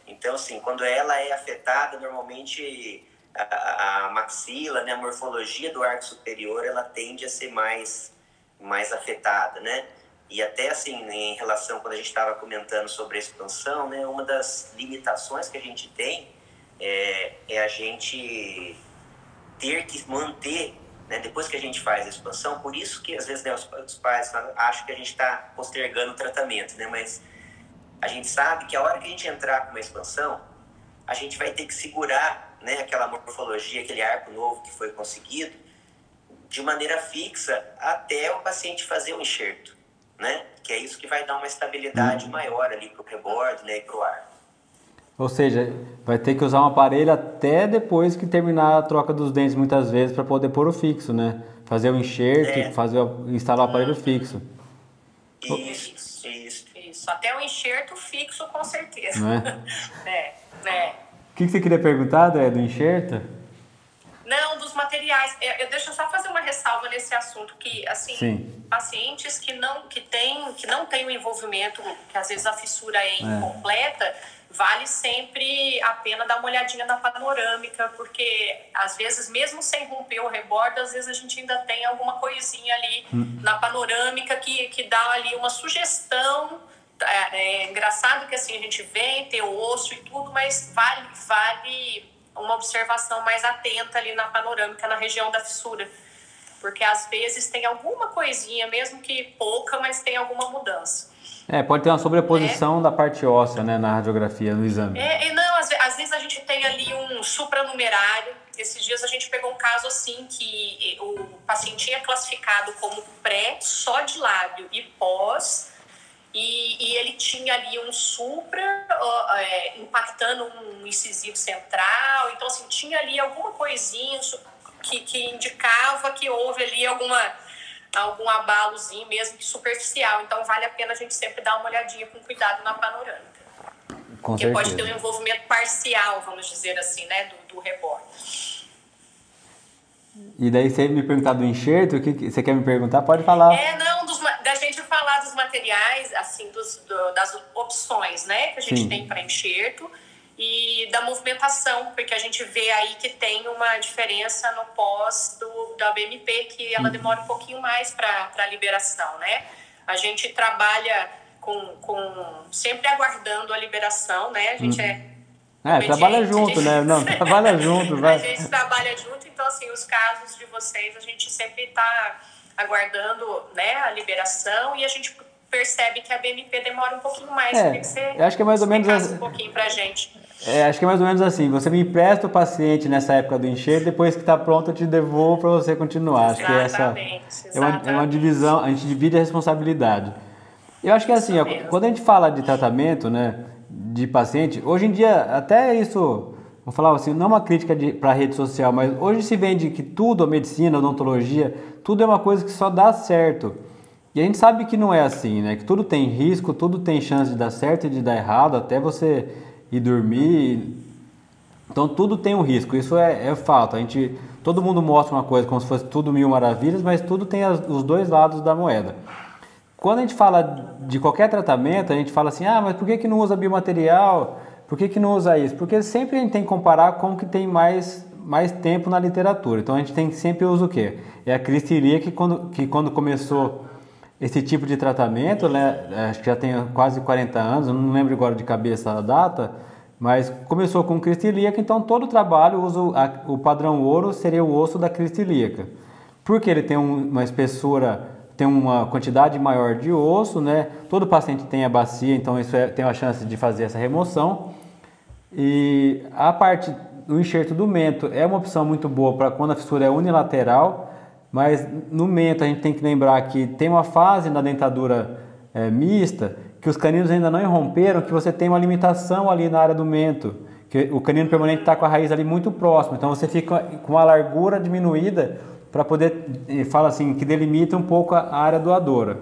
Então, assim, quando ela é afetada, normalmente a maxila, né, a morfologia do arco superior, ela tende a ser mais afetada, né? E até, assim, em relação, quando a gente estava comentando sobre a expansão, né, uma das limitações que a gente tem é a gente ter que manter, né, depois que a gente faz a expansão, por isso que às vezes, né, os pais acham que a gente está postergando o tratamento, né, mas a gente sabe que a hora que a gente entrar com uma expansão, a gente vai ter que segurar, né, aquela morfologia, aquele arco novo que foi conseguido, de maneira fixa até o paciente fazer o enxerto, né, que é isso que vai dar uma estabilidade maior ali para o rebordo, né, e para o arco. Ou seja, vai ter que usar um aparelho até depois que terminar a troca dos dentes, muitas vezes, para poder pôr o fixo, né? Fazer o enxerto, instalar o aparelho fixo. Isso. Até o enxerto fixo, com certeza. Não é? O que você queria perguntar, André, do enxerto? Não, dos materiais. Deixa eu só fazer uma ressalva nesse assunto, que, assim, pacientes que não têm o envolvimento, que às vezes a fissura é incompleta, vale sempre a pena dar uma olhadinha na panorâmica, porque às vezes, mesmo sem romper o rebordo, às vezes a gente ainda tem alguma coisinha ali na panorâmica que dá ali uma sugestão. É engraçado que assim a gente vê, tem o osso e tudo, mas vale uma observação mais atenta ali na panorâmica, na região da fissura. Porque às vezes tem alguma coisinha, mesmo que pouca, mas tem alguma mudança. Pode ter uma sobreposição da parte óssea, né, na radiografia, no exame. Às vezes a gente tem ali um supranumerário. Esses dias a gente pegou um caso assim que o paciente é classificado como pré só de lábio e pós, e ele tinha ali um supra impactando um incisivo central. Então, assim, tinha ali alguma coisinha que indicava que houve ali algum abalozinho, mesmo que superficial. Então, vale a pena a gente sempre dar uma olhadinha com cuidado na panorâmica. Porque pode ter um envolvimento parcial, vamos dizer assim, né, do rebordo. E daí, você me perguntar do enxerto, o que você quer me perguntar? Pode falar. Da gente falar dos materiais, assim, das opções, né, que a gente tem para enxerto. E da movimentação, porque a gente vê aí que tem uma diferença no pós da BMP, que ela demora um pouquinho mais para liberação, né? A gente trabalha sempre aguardando a liberação, né? A gente trabalha junto, né? Não, trabalha junto. Vai. A gente trabalha junto, então, assim, os casos de vocês, a gente sempre está aguardando, né, a liberação, e a gente percebe que a BMP demora um pouquinho mais. Queria que você acho que é mais ou menos um pouquinho pra gente. Acho que é mais ou menos assim, você me empresta o paciente nessa época do enxerto, depois que está pronto eu te devolvo para você continuar. Acho que essa é uma divisão, a gente divide a responsabilidade. Eu acho que assim, ó, quando a gente fala de tratamento, né, de paciente, hoje em dia até isso, vou falar assim, não é uma crítica para a rede social, mas hoje se vende que tudo, a medicina, a odontologia, tudo é uma coisa que só dá certo. E a gente sabe que não é assim, né? Que tudo tem risco, tudo tem chance de dar certo e de dar errado, até você ir dormir. Então tudo tem um risco, isso é fato. Todo mundo mostra uma coisa como se fosse tudo mil maravilhas, mas tudo tem os dois lados da moeda. Quando a gente fala de qualquer tratamento, a gente fala assim, mas por que não usa biomaterial? Por que não usa isso? Porque sempre a gente tem que comparar com o que tem mais tempo na literatura. Então a gente tem que sempre usar o quê? É a cristilia que quando começou esse tipo de tratamento, né, acho que já tem quase 40 anos, eu não lembro agora de cabeça a data, mas começou com crista ilíaca, então todo o trabalho usa o padrão ouro, seria o osso da crista ilíaca. Porque ele tem uma espessura, tem uma quantidade maior de osso, né? Todo paciente tem a bacia, então isso tem a chance de fazer essa remoção. E a parte do enxerto do mento é uma opção muito boa para quando a fissura é unilateral, mas no mento a gente tem que lembrar que tem uma fase na dentadura mista que os caninos ainda não irromperam, que você tem uma limitação ali na área do mento, que o canino permanente está com a raiz ali muito próximo, então você fica com uma largura diminuída para poder, fala assim, que delimita um pouco a área doadora.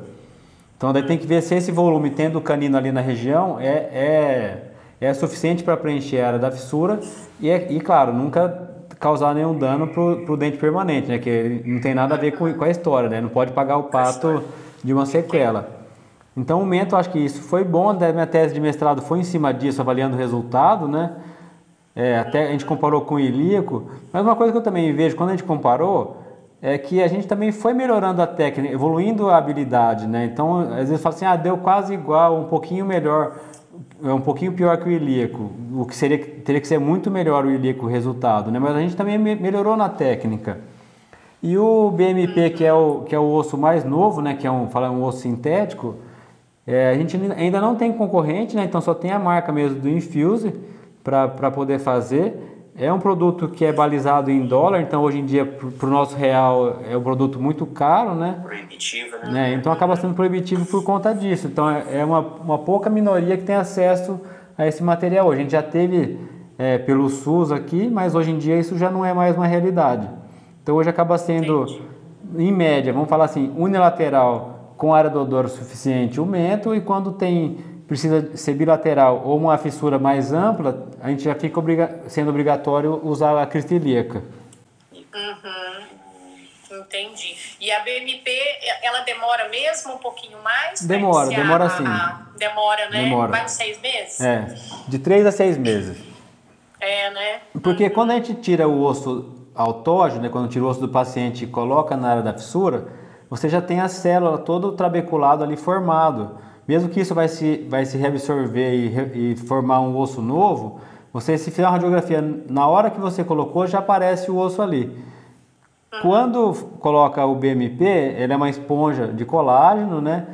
Então daí tem que ver se esse volume, tendo o canino ali na região, é suficiente para preencher a área da fissura e claro, nunca causar nenhum dano para o dente permanente, né? Que não tem nada a ver com a história, né? Não pode pagar o pato de uma sequela. Então o mento, acho que isso foi bom, a minha tese de mestrado foi em cima disso, avaliando o resultado, né? Até a gente comparou com o ilíaco, mas uma coisa que eu também vejo, quando a gente comparou, é que a gente também foi melhorando a técnica, evoluindo a habilidade, né? Então, às vezes fala assim, deu quase igual, um pouquinho melhor, um pouquinho pior que o ilíaco, o que teria que ser muito melhor o ilíaco o resultado, né? Mas a gente também melhorou na técnica. E o BMP, que é o osso mais novo, né? Que é um osso sintético, a gente ainda não tem concorrente, né? Então só tem a marca mesmo do Infuse para poder fazer. É um produto que é balizado em dólar, então hoje em dia para o nosso real é um produto muito caro, né? Proibitivo, né? Então acaba sendo proibitivo por conta disso. Então é uma pouca minoria que tem acesso a esse material. A gente já teve pelo SUS aqui, mas hoje em dia isso já não é mais uma realidade. Então hoje acaba sendo, em média, vamos falar assim, unilateral com área do odor suficiente o mento, e quando precisa ser bilateral ou uma fissura mais ampla, a gente já fica sendo obrigatório usar a crista ilíaca. Entendi. E a BMP, ela demora mesmo um pouquinho mais? Demora sim. Demora, né? Demora. Vai uns 6 meses? De 3 a 6 meses. Né? Porque quando a gente tira o osso autógeno, né, quando tira o osso do paciente e coloca na área da fissura, você já tem a célula todo trabeculado ali formado. Mesmo que isso vai se reabsorver e formar um osso novo, se fizer uma radiografia, na hora que você colocou, já aparece o osso ali. Quando coloca o BMP, ele é uma esponja de colágeno, né?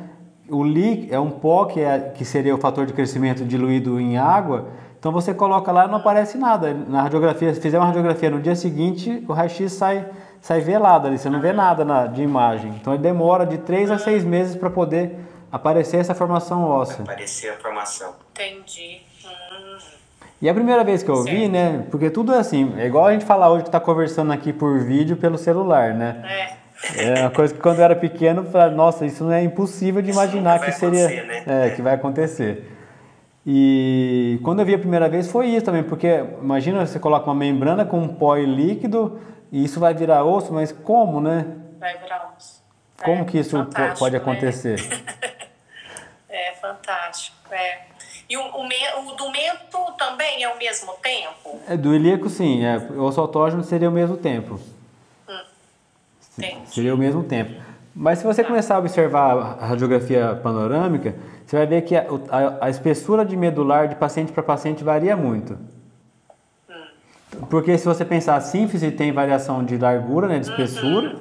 O líquido é um pó que seria o fator de crescimento diluído em água. Então você coloca lá e não aparece nada. Na radiografia, se fizer uma radiografia no dia seguinte, o raio-x sai velado ali, você não vê nada de imagem. Então ele demora de 3 a 6 meses para poder aparecer essa formação óssea. Aparecer a formação. Entendi. E a primeira vez que eu vi, né? Porque tudo é assim, é igual a gente falar hoje que está conversando aqui por vídeo pelo celular, né? É uma coisa que quando eu era pequeno, eu falava, nossa, isso não é impossível de imaginar que seria, né? Que vai acontecer. E quando eu vi a primeira vez foi isso também, porque imagina você coloca uma membrana com um pó líquido e isso vai virar osso, mas como, né? Vai virar osso. Como que isso pode acontecer? Fantástico, E o do mento também é o mesmo tempo? Do ilíaco, sim. O osso autógeno seria o mesmo tempo. Seria o mesmo tempo. Mas se você começar a observar a radiografia panorâmica, você vai ver que a espessura de medular de paciente para paciente varia muito. Porque se você pensar, a sínfise tem variação de largura, né, de espessura,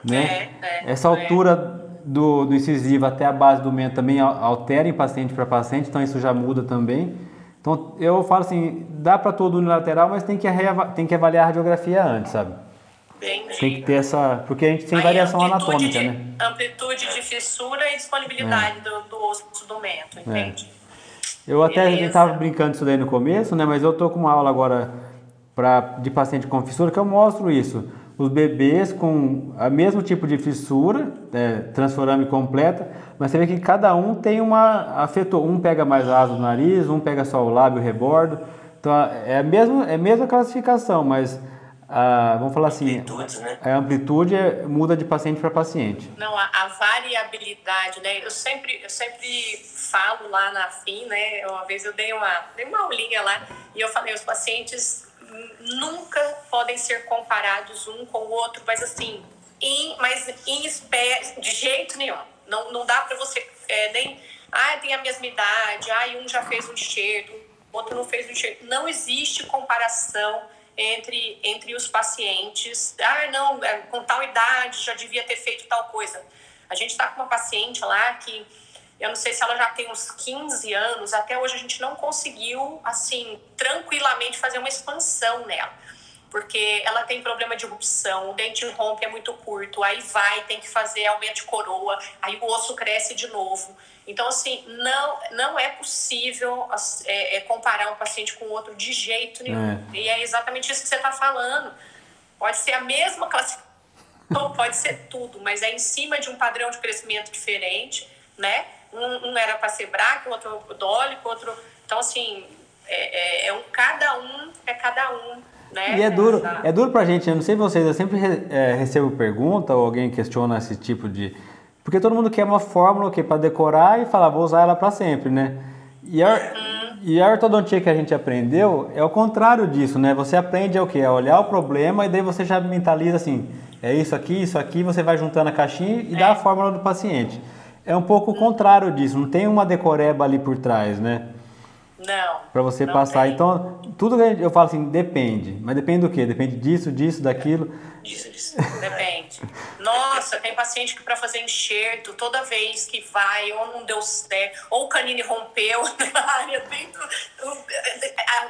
né? Essa altura do incisivo até a base do mento também altera em paciente para paciente, então isso já muda também. Então, eu falo assim, dá para todo unilateral, mas tem que avaliar a radiografia antes, sabe? Entendi. Tem que ter essa... Porque a gente tem variação anatômica, né? Amplitude de fissura e disponibilidade do osso do mento, entende? Eu até estava brincando disso daí no começo, né? Mas eu tô com uma aula agora de paciente com fissura que eu mostro isso. Os bebês com o mesmo tipo de fissura, transforame completa, mas você vê que cada um tem um pega mais a asa do nariz, um pega só o lábio, o rebordo. Então é a mesma classificação, mas vamos falar assim, a amplitude muda de paciente para paciente. Não, a variabilidade, né? Eu sempre falo lá na FIM, né? Uma vez eu dei uma aulinha lá e eu falei, os pacientes nunca podem ser comparados um com o outro, mas assim, de jeito nenhum. Não dá para você nem... tem a mesma idade, um já fez um enxerto, o outro não fez um enxerto. Não existe comparação entre os pacientes. Não, com tal idade já devia ter feito tal coisa. A gente está com uma paciente lá que... Eu não sei se ela já tem uns 15 anos, até hoje a gente não conseguiu, assim, tranquilamente fazer uma expansão nela. Porque ela tem problema de erupção, o dente rompe, é muito curto, aí tem que fazer aumento de coroa, aí o osso cresce de novo. Então, assim, não é possível comparar um paciente com outro de jeito nenhum. E é exatamente isso que você está falando. Pode ser a mesma classificação, pode ser tudo, mas é em cima de um padrão de crescimento diferente, né? Um era para ser braque, o outro dólico, outro... Então, assim, cada um, né? E é duro pra gente, eu não sei vocês, eu sempre recebo pergunta ou alguém questiona esse tipo de... Porque todo mundo quer uma fórmula para decorar e falar, vou usar ela para sempre, né? E a ortodontia que a gente aprendeu é o contrário disso, né? Você aprende o quê? A olhar o problema e daí você já mentaliza assim, é isso aqui, você vai juntando a caixinha e dá a fórmula do paciente. É um pouco o contrário disso, não tem uma decoreba ali por trás, né? Não. Para você passar. Tem. Então, tudo que eu falo assim, depende. Mas depende do quê? Depende disso, daquilo. Disso. Depende. Nossa, tem paciente que para fazer enxerto, toda vez que vai, ou não deu certo, ou o canine rompeu na área dentro.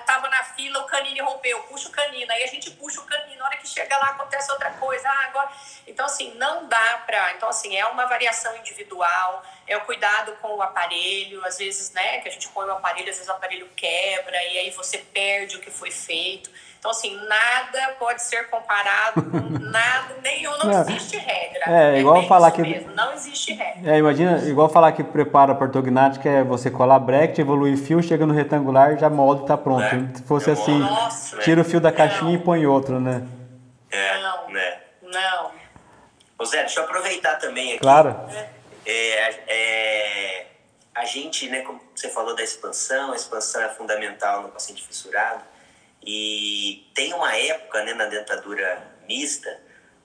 Tava na fila, o canine rompeu, puxa o canino, aí a gente puxa o canino, na hora que chega lá acontece outra coisa. Agora. Então, assim, não dá para. Então, assim, é uma variação individual, é o cuidado com o aparelho, às vezes, né, que a gente põe o aparelho, às vezes o aparelho quebra, e aí você perde o que foi feito. Então, assim, nada pode ser comparado com nada, nenhum, não existe regra. Igual falar que... mesmo, não existe regra. Imagina, igual falar que prepara para ortognática é você colar bracket, evoluir fio, chega no retangular, já molda e tá pronto. Se fosse assim, tira o fio da caixinha e põe outro, né? Não. Ô Zé, deixa eu aproveitar também aqui. Claro. A gente, né, como você falou da expansão, a expansão é fundamental no paciente fissurado. E tem uma época, né, na dentadura mista,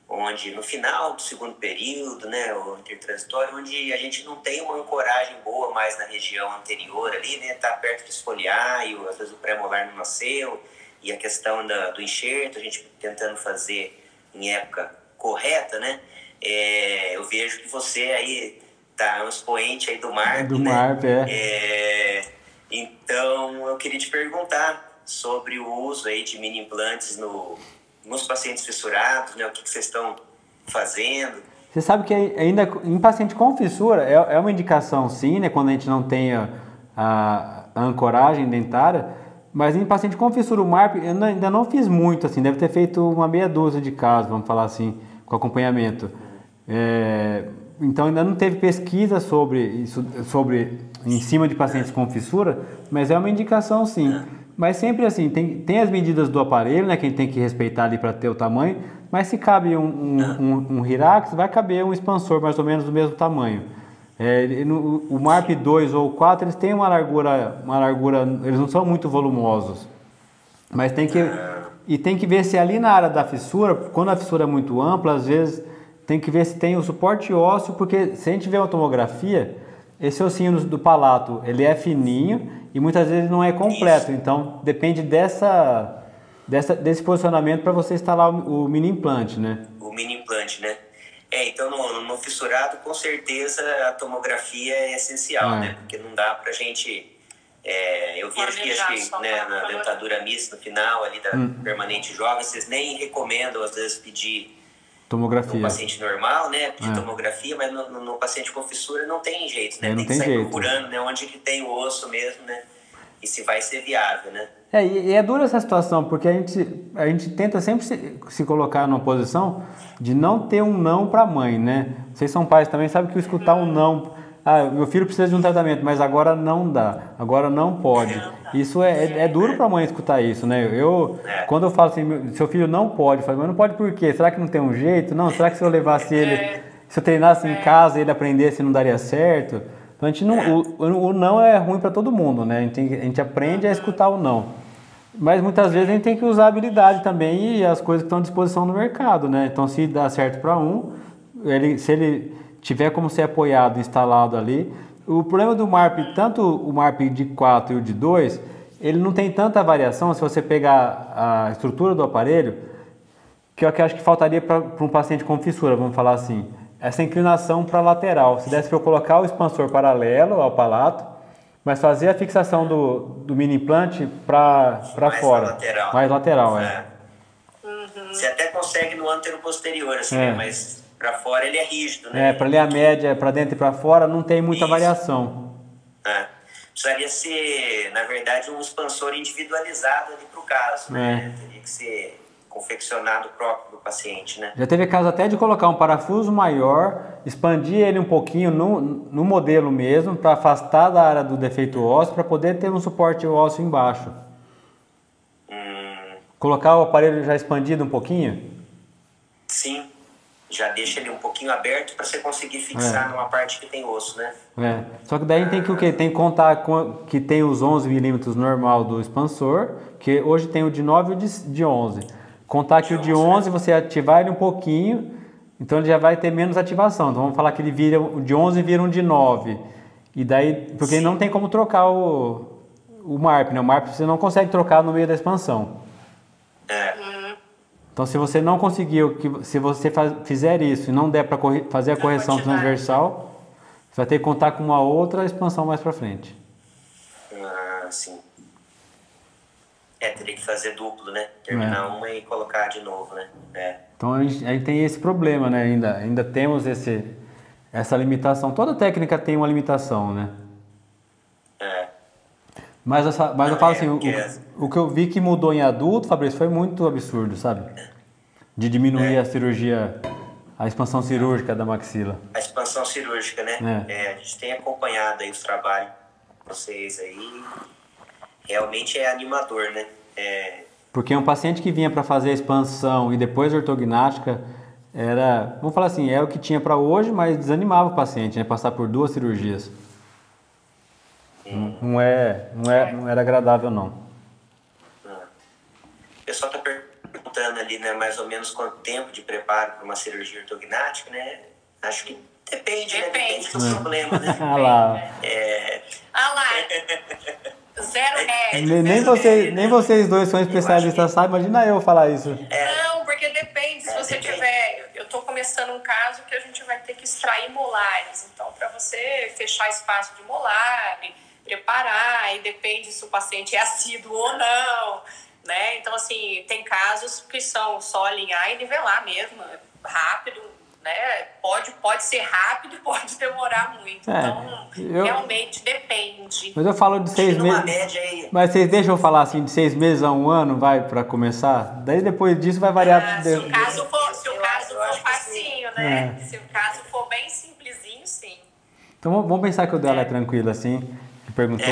onde no final do segundo período, né, o intertransitório, onde a gente não tem uma ancoragem boa mais na região anterior ali, né, tá perto de esfoliar e às vezes o pré-molar não nasceu, e a questão do enxerto, a gente tentando fazer em época correta, né, eu vejo que você aí tá um expoente aí do MARP, MARP, Então, eu queria te perguntar sobre o uso aí de mini implantes nos pacientes fissurados, né? O que vocês estão fazendo? Você sabe que ainda em paciente com fissura é uma indicação sim, né? Quando a gente não tem a ancoragem dentária, mas em paciente com fissura, o MARP eu ainda não fiz muito, assim, deve ter feito uma meia dúzia de casos, vamos falar assim, com acompanhamento. Então ainda não teve pesquisa sobre isso, em cima de pacientes com fissura, mas é uma indicação sim. Mas sempre assim, tem as medidas do aparelho, né, que a gente tem que respeitar ali para ter o tamanho, mas se cabe um Hirax, vai caber um expansor mais ou menos do mesmo tamanho. O MARP 2 ou 4, eles têm uma largura, eles não são muito volumosos, mas tem que ver se ali na área da fissura, quando a fissura é muito ampla, às vezes tem que ver se tem o suporte ósseo, porque se a gente vê uma tomografia, esse ossinho do palato, ele é fininho e muitas vezes não é completo. Isso. Então, depende desse posicionamento para você instalar o mini implante, né? O mini implante, né? Então no fissurado, com certeza, a tomografia é essencial, né? Porque não dá pra gente Eu vi, acho que né, na dentadura mista, no final ali da permanente jovem, vocês nem recomendam, às vezes, pedir tomografia. No paciente normal, né? Pedir tomografia, mas no paciente com fissura não tem jeito, né? Não tem que sair jeito. procurando, né? Onde que tem o osso mesmo, né? E se vai ser viável, né? E é dura essa situação, porque a gente tenta sempre se colocar numa posição de não ter um não para a mãe, né? Vocês são pais também, sabem que escutar um não... meu filho precisa de um tratamento, mas agora não dá, agora não pode. Isso é duro para a mãe escutar isso, né? Quando eu falo assim, seu filho não pode, eu falo, mas não pode por quê? Será que não tem um jeito? Não, será que se eu levasse ele, se eu treinasse em casa e ele aprendesse, não daria certo? Então a gente não, o não é ruim para todo mundo, né? A gente aprende a escutar o não. Mas muitas vezes a gente tem que usar a habilidade também e as coisas que estão à disposição no mercado, né? Então se dá certo para se ele tiver como ser apoiado, instalado ali. O problema do MARP, tanto o MARP de 4 e o de 2, ele não tem tanta variação se você pegar a estrutura do aparelho, que eu acho que faltaria para um paciente com fissura, vamos falar assim, essa inclinação para a lateral. Se desse para eu colocar o expansor paralelo ao palato, mas fazer a fixação do mini implante para fora. Lateral. Mais lateral, Você até consegue no antero posterior, assim, né? Mas para fora ele é rígido, né? Para ler a média para dentro e para fora não tem muita variação. Precisaria ser, na verdade, um expansor individualizado ali para o caso, né? Teria que ser confeccionado próprio para o paciente, né? Já teve caso até de colocar um parafuso maior, expandir ele um pouquinho no modelo mesmo, para afastar da área do defeito ósseo, para poder ter um suporte ósseo embaixo. Colocar o aparelho já expandido um pouquinho? Sim, já deixa ele um pouquinho aberto para você conseguir fixar numa parte que tem osso, né? Só que daí tem que o quê? Tem que contar com que tem os 11 milímetros normal do expansor, que hoje tem o de 9 e o de 11. Contar que o de 11 você ativar ele um pouquinho, então ele já vai ter menos ativação. Então vamos falar que o de 11 vira um de 9. E daí, porque não tem como trocar o MARP, né? O MARP você não consegue trocar no meio da expansão. Então se você não conseguiu, se você fizer isso e não der para fazer a correção transversal, você vai ter que contar com uma outra expansão mais para frente. Sim. Teria que fazer duplo, né? Terminar uma e colocar de novo, né? Então a gente tem esse problema, né? Ainda temos essa limitação. Toda técnica tem uma limitação, né? Mas eu falo assim, o que eu vi que mudou em adulto, Fabrício, foi muito absurdo, sabe? De diminuir a cirurgia, a expansão cirúrgica da maxila. A expansão cirúrgica, né? A gente tem acompanhado aí os trabalhos de vocês aí. Realmente é animador, né? Porque um paciente que vinha para fazer a expansão e depois a ortognática vamos falar assim, é o que tinha para hoje, mas desanimava o paciente, né? Passar por 2 cirurgias. Não era agradável, não. O pessoal está perguntando ali, né, mais ou menos quanto tempo de preparo para uma cirurgia ortognática, né? Acho que depende, né? Depende do problema, né? Nem vocês dois são especialistas, sabe? Imagina eu falar isso. Não, porque depende. Se você tiver... Eu estou começando um caso que a gente vai ter que extrair molares. Então, para você fechar espaço de molar, preparar, e depende se o paciente é assíduo ou não, né? Então, assim, tem casos que são só alinhar e nivelar mesmo, rápido, né? Pode ser rápido, pode demorar muito. Então, realmente depende. Mas eu falo de 6 meses. Mas vocês deixam eu falar assim, de 6 meses a 1 ano, vai, para começar? Daí depois disso vai variar. Se o caso for facinho, né? Se o caso for bem simplesinho, sim. Então vamos pensar que o dela é tranquilo assim, que perguntou.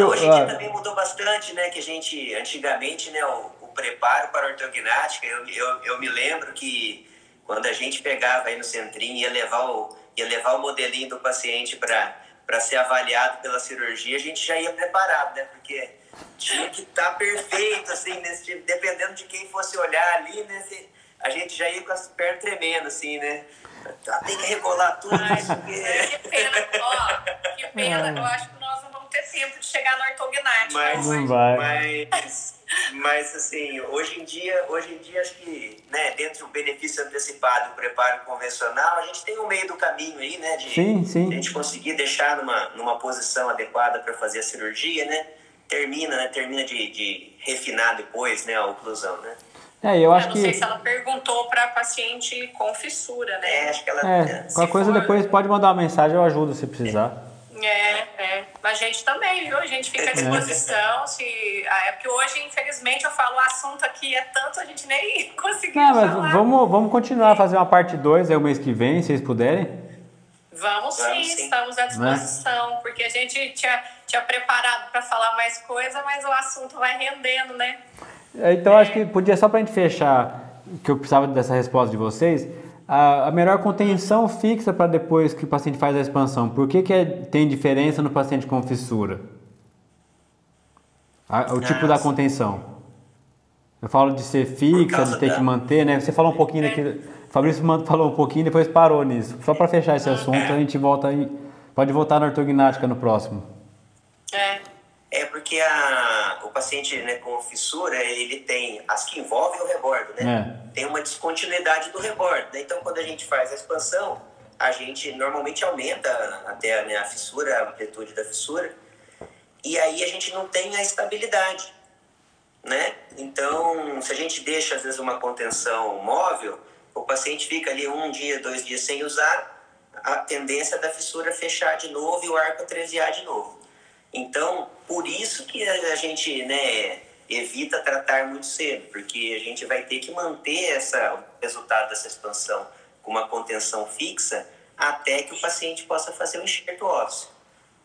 Hoje em dia também mudou bastante, né? Que a gente, antigamente, né, o preparo para a ortognática, eu me lembro que quando a gente pegava aí no centrinho, ia levar o modelinho do paciente para ser avaliado pela cirurgia, a gente já ia preparado, né? Porque tinha que estar perfeito, assim, dependendo de quem fosse olhar ali, né? A gente já ia com as pernas tremendo, assim, né? Tem que regular tudo isso. Que pena, eu acho que nós não vamos ter tempo de chegar na ortognática. Não vai. Mas, assim, hoje em dia acho que, né, dentro do benefício antecipado e o preparo convencional, a gente tem um meio do caminho aí, né, de Sim. a gente conseguir deixar numa posição adequada para fazer a cirurgia, né, termina de refinar depois, né, a oclusão, né. Eu acho não sei se ela perguntou para paciente com fissura, né? Acho que ela... qualquer coisa depois pode mandar uma mensagem, eu ajudo se precisar. A gente também, viu? A gente fica à disposição. É porque hoje, infelizmente, eu falo, o assunto aqui é tanto, a gente nem conseguiu falar. Vamos continuar a fazer uma parte 2 aí o mês que vem, se vocês puderem. Vamos sim, estamos à disposição, porque a gente tinha preparado para falar mais coisa, mas o assunto vai rendendo, né? Então, acho que podia, só para a gente fechar, que eu precisava dessa resposta de vocês, a melhor contenção fixa para depois que o paciente faz a expansão. Por que tem diferença no paciente com fissura? O tipo da contenção. Eu falo de ser fixa, de ter que manter, né? Você falou um pouquinho daqui, o Fabrício falou um pouquinho, depois parou nisso. Só para fechar esse assunto, a gente volta aí, pode voltar na ortognática no próximo. Porque o paciente, né, com fissura, ele tem as que envolvem o rebordo, né? Tem uma descontinuidade do rebordo, né? Então, quando a gente faz a expansão, a gente normalmente aumenta até, né, a fissura, a amplitude da fissura, e aí a gente não tem a estabilidade, né? Então, se a gente deixa, às vezes, uma contenção móvel, o paciente fica ali 1 dia, 2 dias sem usar, a tendência da fissura fechar de novo e o arco atreziar de novo. Então, por isso que a gente, né, evita tratar muito cedo, porque a gente vai ter que manter o resultado dessa expansão com uma contenção fixa até que o paciente possa fazer o enxerto ósseo,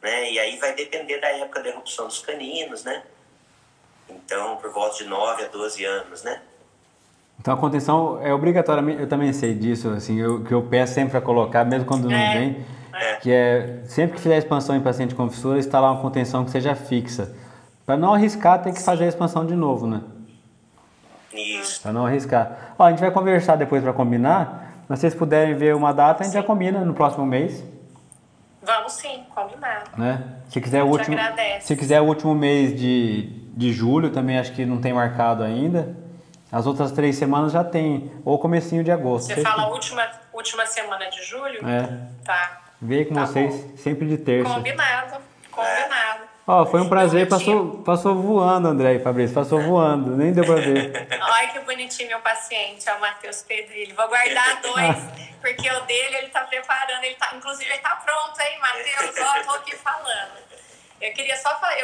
né? E aí vai depender da época da erupção dos caninos, né? Então, por volta de 9 a 12 anos, né? Então, a contenção é obrigatoriamente, eu também sei disso, assim, que eu peço sempre para colocar, mesmo quando não vem, que sempre que fizer expansão em paciente com fissura, instalar uma contenção que seja fixa. Para não arriscar, tem que fazer a expansão de novo, né? Isso. Para não arriscar. A gente vai conversar depois para combinar, mas se vocês puderem ver uma data, a gente já combina no próximo mês. Vamos sim, combinar. Né? Se quiser o último mês de julho, também acho que não tem marcado ainda. As outras 3 semanas já tem, ou comecinho de agosto. Você fala última semana de julho? Tá. Veio com vocês, bom. Sempre de terça. Combinado. Foi um prazer, passou voando, André e Fabrício, passou voando, nem deu pra ver. Olha que bonitinho meu paciente, é o Matheus Pedrilho. Vou guardar 2, porque o dele ele tá preparando, inclusive ele tá pronto, hein, Matheus? Ó, tô aqui falando. Eu queria só falar,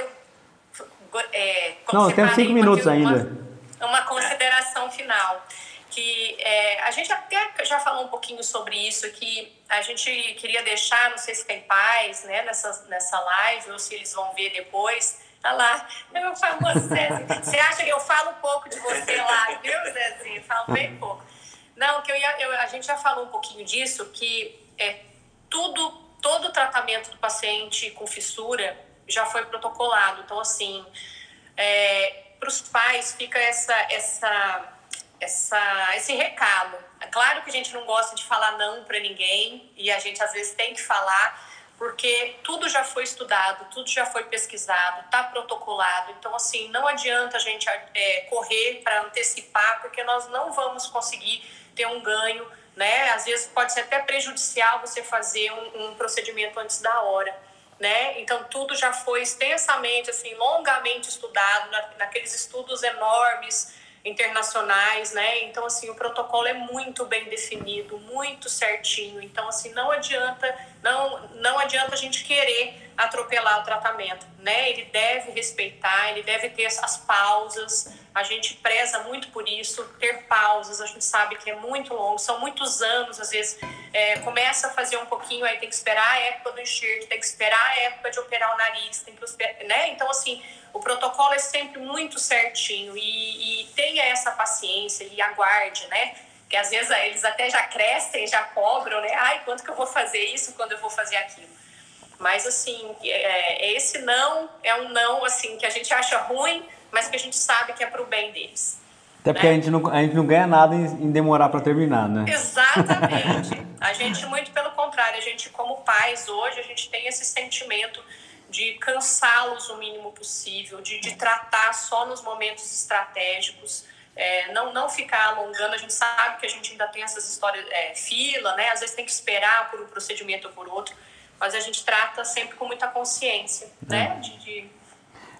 não, temos 5 minutos ainda. Uma consideração final, que a gente até já falou um pouquinho sobre isso, que a gente queria deixar, não sei se tem pais, né, nessa live, ou se eles vão ver depois. Olha lá, meu famoso Zezinho. Você acha que eu falo pouco de você lá, viu, Zezinho? Falo bem pouco. Não, que a gente já falou um pouquinho disso, que todo o tratamento do paciente com fissura já foi protocolado. Então, assim, para os pais fica esse recado. É claro que a gente não gosta de falar não para ninguém, e a gente às vezes tem que falar, porque tudo já foi estudado, tudo já foi pesquisado, está protocolado. Então, assim, não adianta a gente correr para antecipar, porque nós não vamos conseguir ter um ganho, né? Às vezes pode ser até prejudicial você fazer um procedimento antes da hora, né? Então, tudo já foi extensamente, assim, longamente estudado, naqueles estudos enormes, internacionais, né? Então, assim, o protocolo é muito bem definido, muito certinho. Então, assim, não adianta a gente querer atropelar o tratamento, né? Ele deve respeitar, ele deve ter as pausas. A gente preza muito por isso, ter pausas. A gente sabe que é muito longo, são muitos anos. Às vezes, começa a fazer um pouquinho, aí tem que esperar a época do enxerto, tem que esperar a época de operar o nariz, tem que esperar, né? Então, assim, o protocolo é sempre muito certinho e tenha essa paciência e aguarde, né? Que às vezes eles até já crescem, já cobram, né? Ai, quanto que eu vou fazer isso, quando eu vou fazer aquilo? Mas, assim, esse não é um não, assim, que a gente acha ruim, mas que a gente sabe que é pro bem deles. Até porque, né? a gente não ganha nada em demorar para terminar, né? Exatamente. A gente, muito pelo contrário, a gente como pais hoje, a gente tem esse sentimento de cansá-los o mínimo possível, de tratar só nos momentos estratégicos, não ficar alongando. A gente sabe que a gente ainda tem essas histórias, fila, né? Às vezes tem que esperar por um procedimento ou por outro, mas a gente trata sempre com muita consciência, né?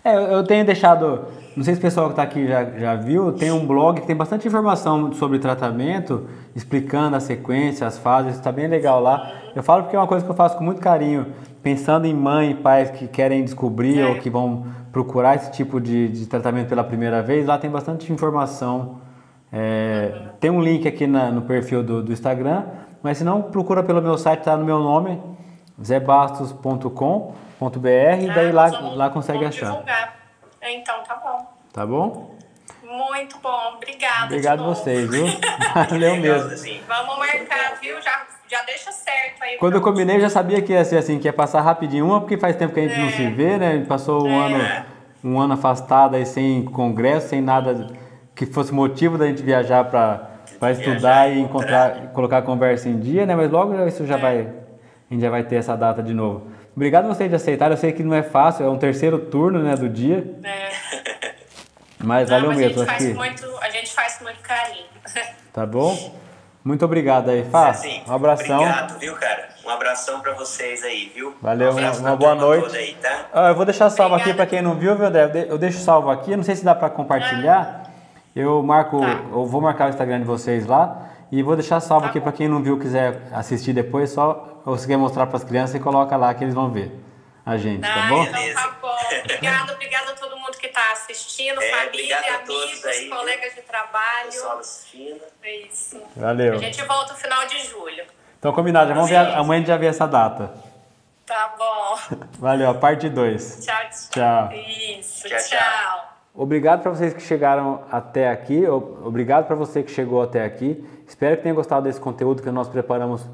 Eu tenho deixado, não sei se o pessoal que está aqui já viu, tem um blog que tem bastante informação sobre tratamento, explicando a sequência, as fases, está bem legal lá. Eu falo porque é uma coisa que eu faço com muito carinho, pensando em mãe e pais que querem descobrir ou que vão procurar esse tipo de tratamento pela primeira vez. Lá tem bastante informação. Tem um link aqui no perfil do Instagram, mas se não, procura pelo meu site, está no meu nome, zebastos.com.br, e daí lá consegue achar. Divulgar. Então, tá bom. Tá bom? Muito bom, obrigada. Obrigado a vocês, viu? Valeu mesmo. Vamos marcar, viu? Já deixa certo aí. Quando eu combinei, eu já sabia que ia ser assim, que ia passar rapidinho. Porque faz tempo que a gente não se vê, né? A gente passou um ano afastado aí, sem congresso, sem nada que fosse motivo da gente viajar para estudar e colocar a conversa em dia, né? Mas logo isso a gente já vai ter essa data de novo. Obrigado a vocês de aceitar. Eu sei que não é fácil, é um terceiro turno, né, do dia. Mas valeu mesmo. A gente faz com muito carinho. Tá bom? Muito obrigado aí, Fá. Um abração. Obrigado, viu, cara? Um abração pra vocês aí, viu? Valeu, uma boa noite. Aí, tá? Eu vou deixar salvo aqui para quem não viu, viu, André? Eu deixo salvo aqui. Não sei se dá para compartilhar. Eu vou marcar o Instagram de vocês lá. E vou deixar salvo aqui para quem não viu, quiser assistir depois, ou se quer mostrar para as crianças, e coloca lá que eles vão ver a gente, tá bom? Então tá bom. Obrigada a todo mundo que está assistindo, família, amigos, aí, colegas de trabalho. Pessoal assistindo. É isso. Valeu. A gente volta no final de julho. Então combinado, vamos ver, amanhã a gente já vê essa data. Tá bom. Valeu, a parte 2. Tchau. Isso, tchau. Obrigado para vocês que chegaram até aqui, obrigado para você que chegou até aqui. Espero que tenha gostado desse conteúdo que nós preparamos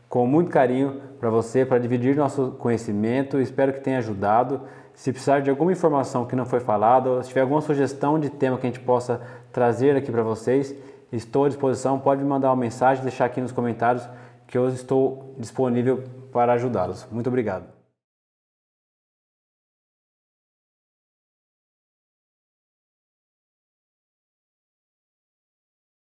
com muito carinho para você, para dividir nosso conhecimento. Espero que tenha ajudado. Se precisar de alguma informação que não foi falada, ou se tiver alguma sugestão de tema que a gente possa trazer aqui para vocês, estou à disposição. Pode me mandar uma mensagem, deixar aqui nos comentários que eu estou disponível para ajudá-los. Muito obrigado.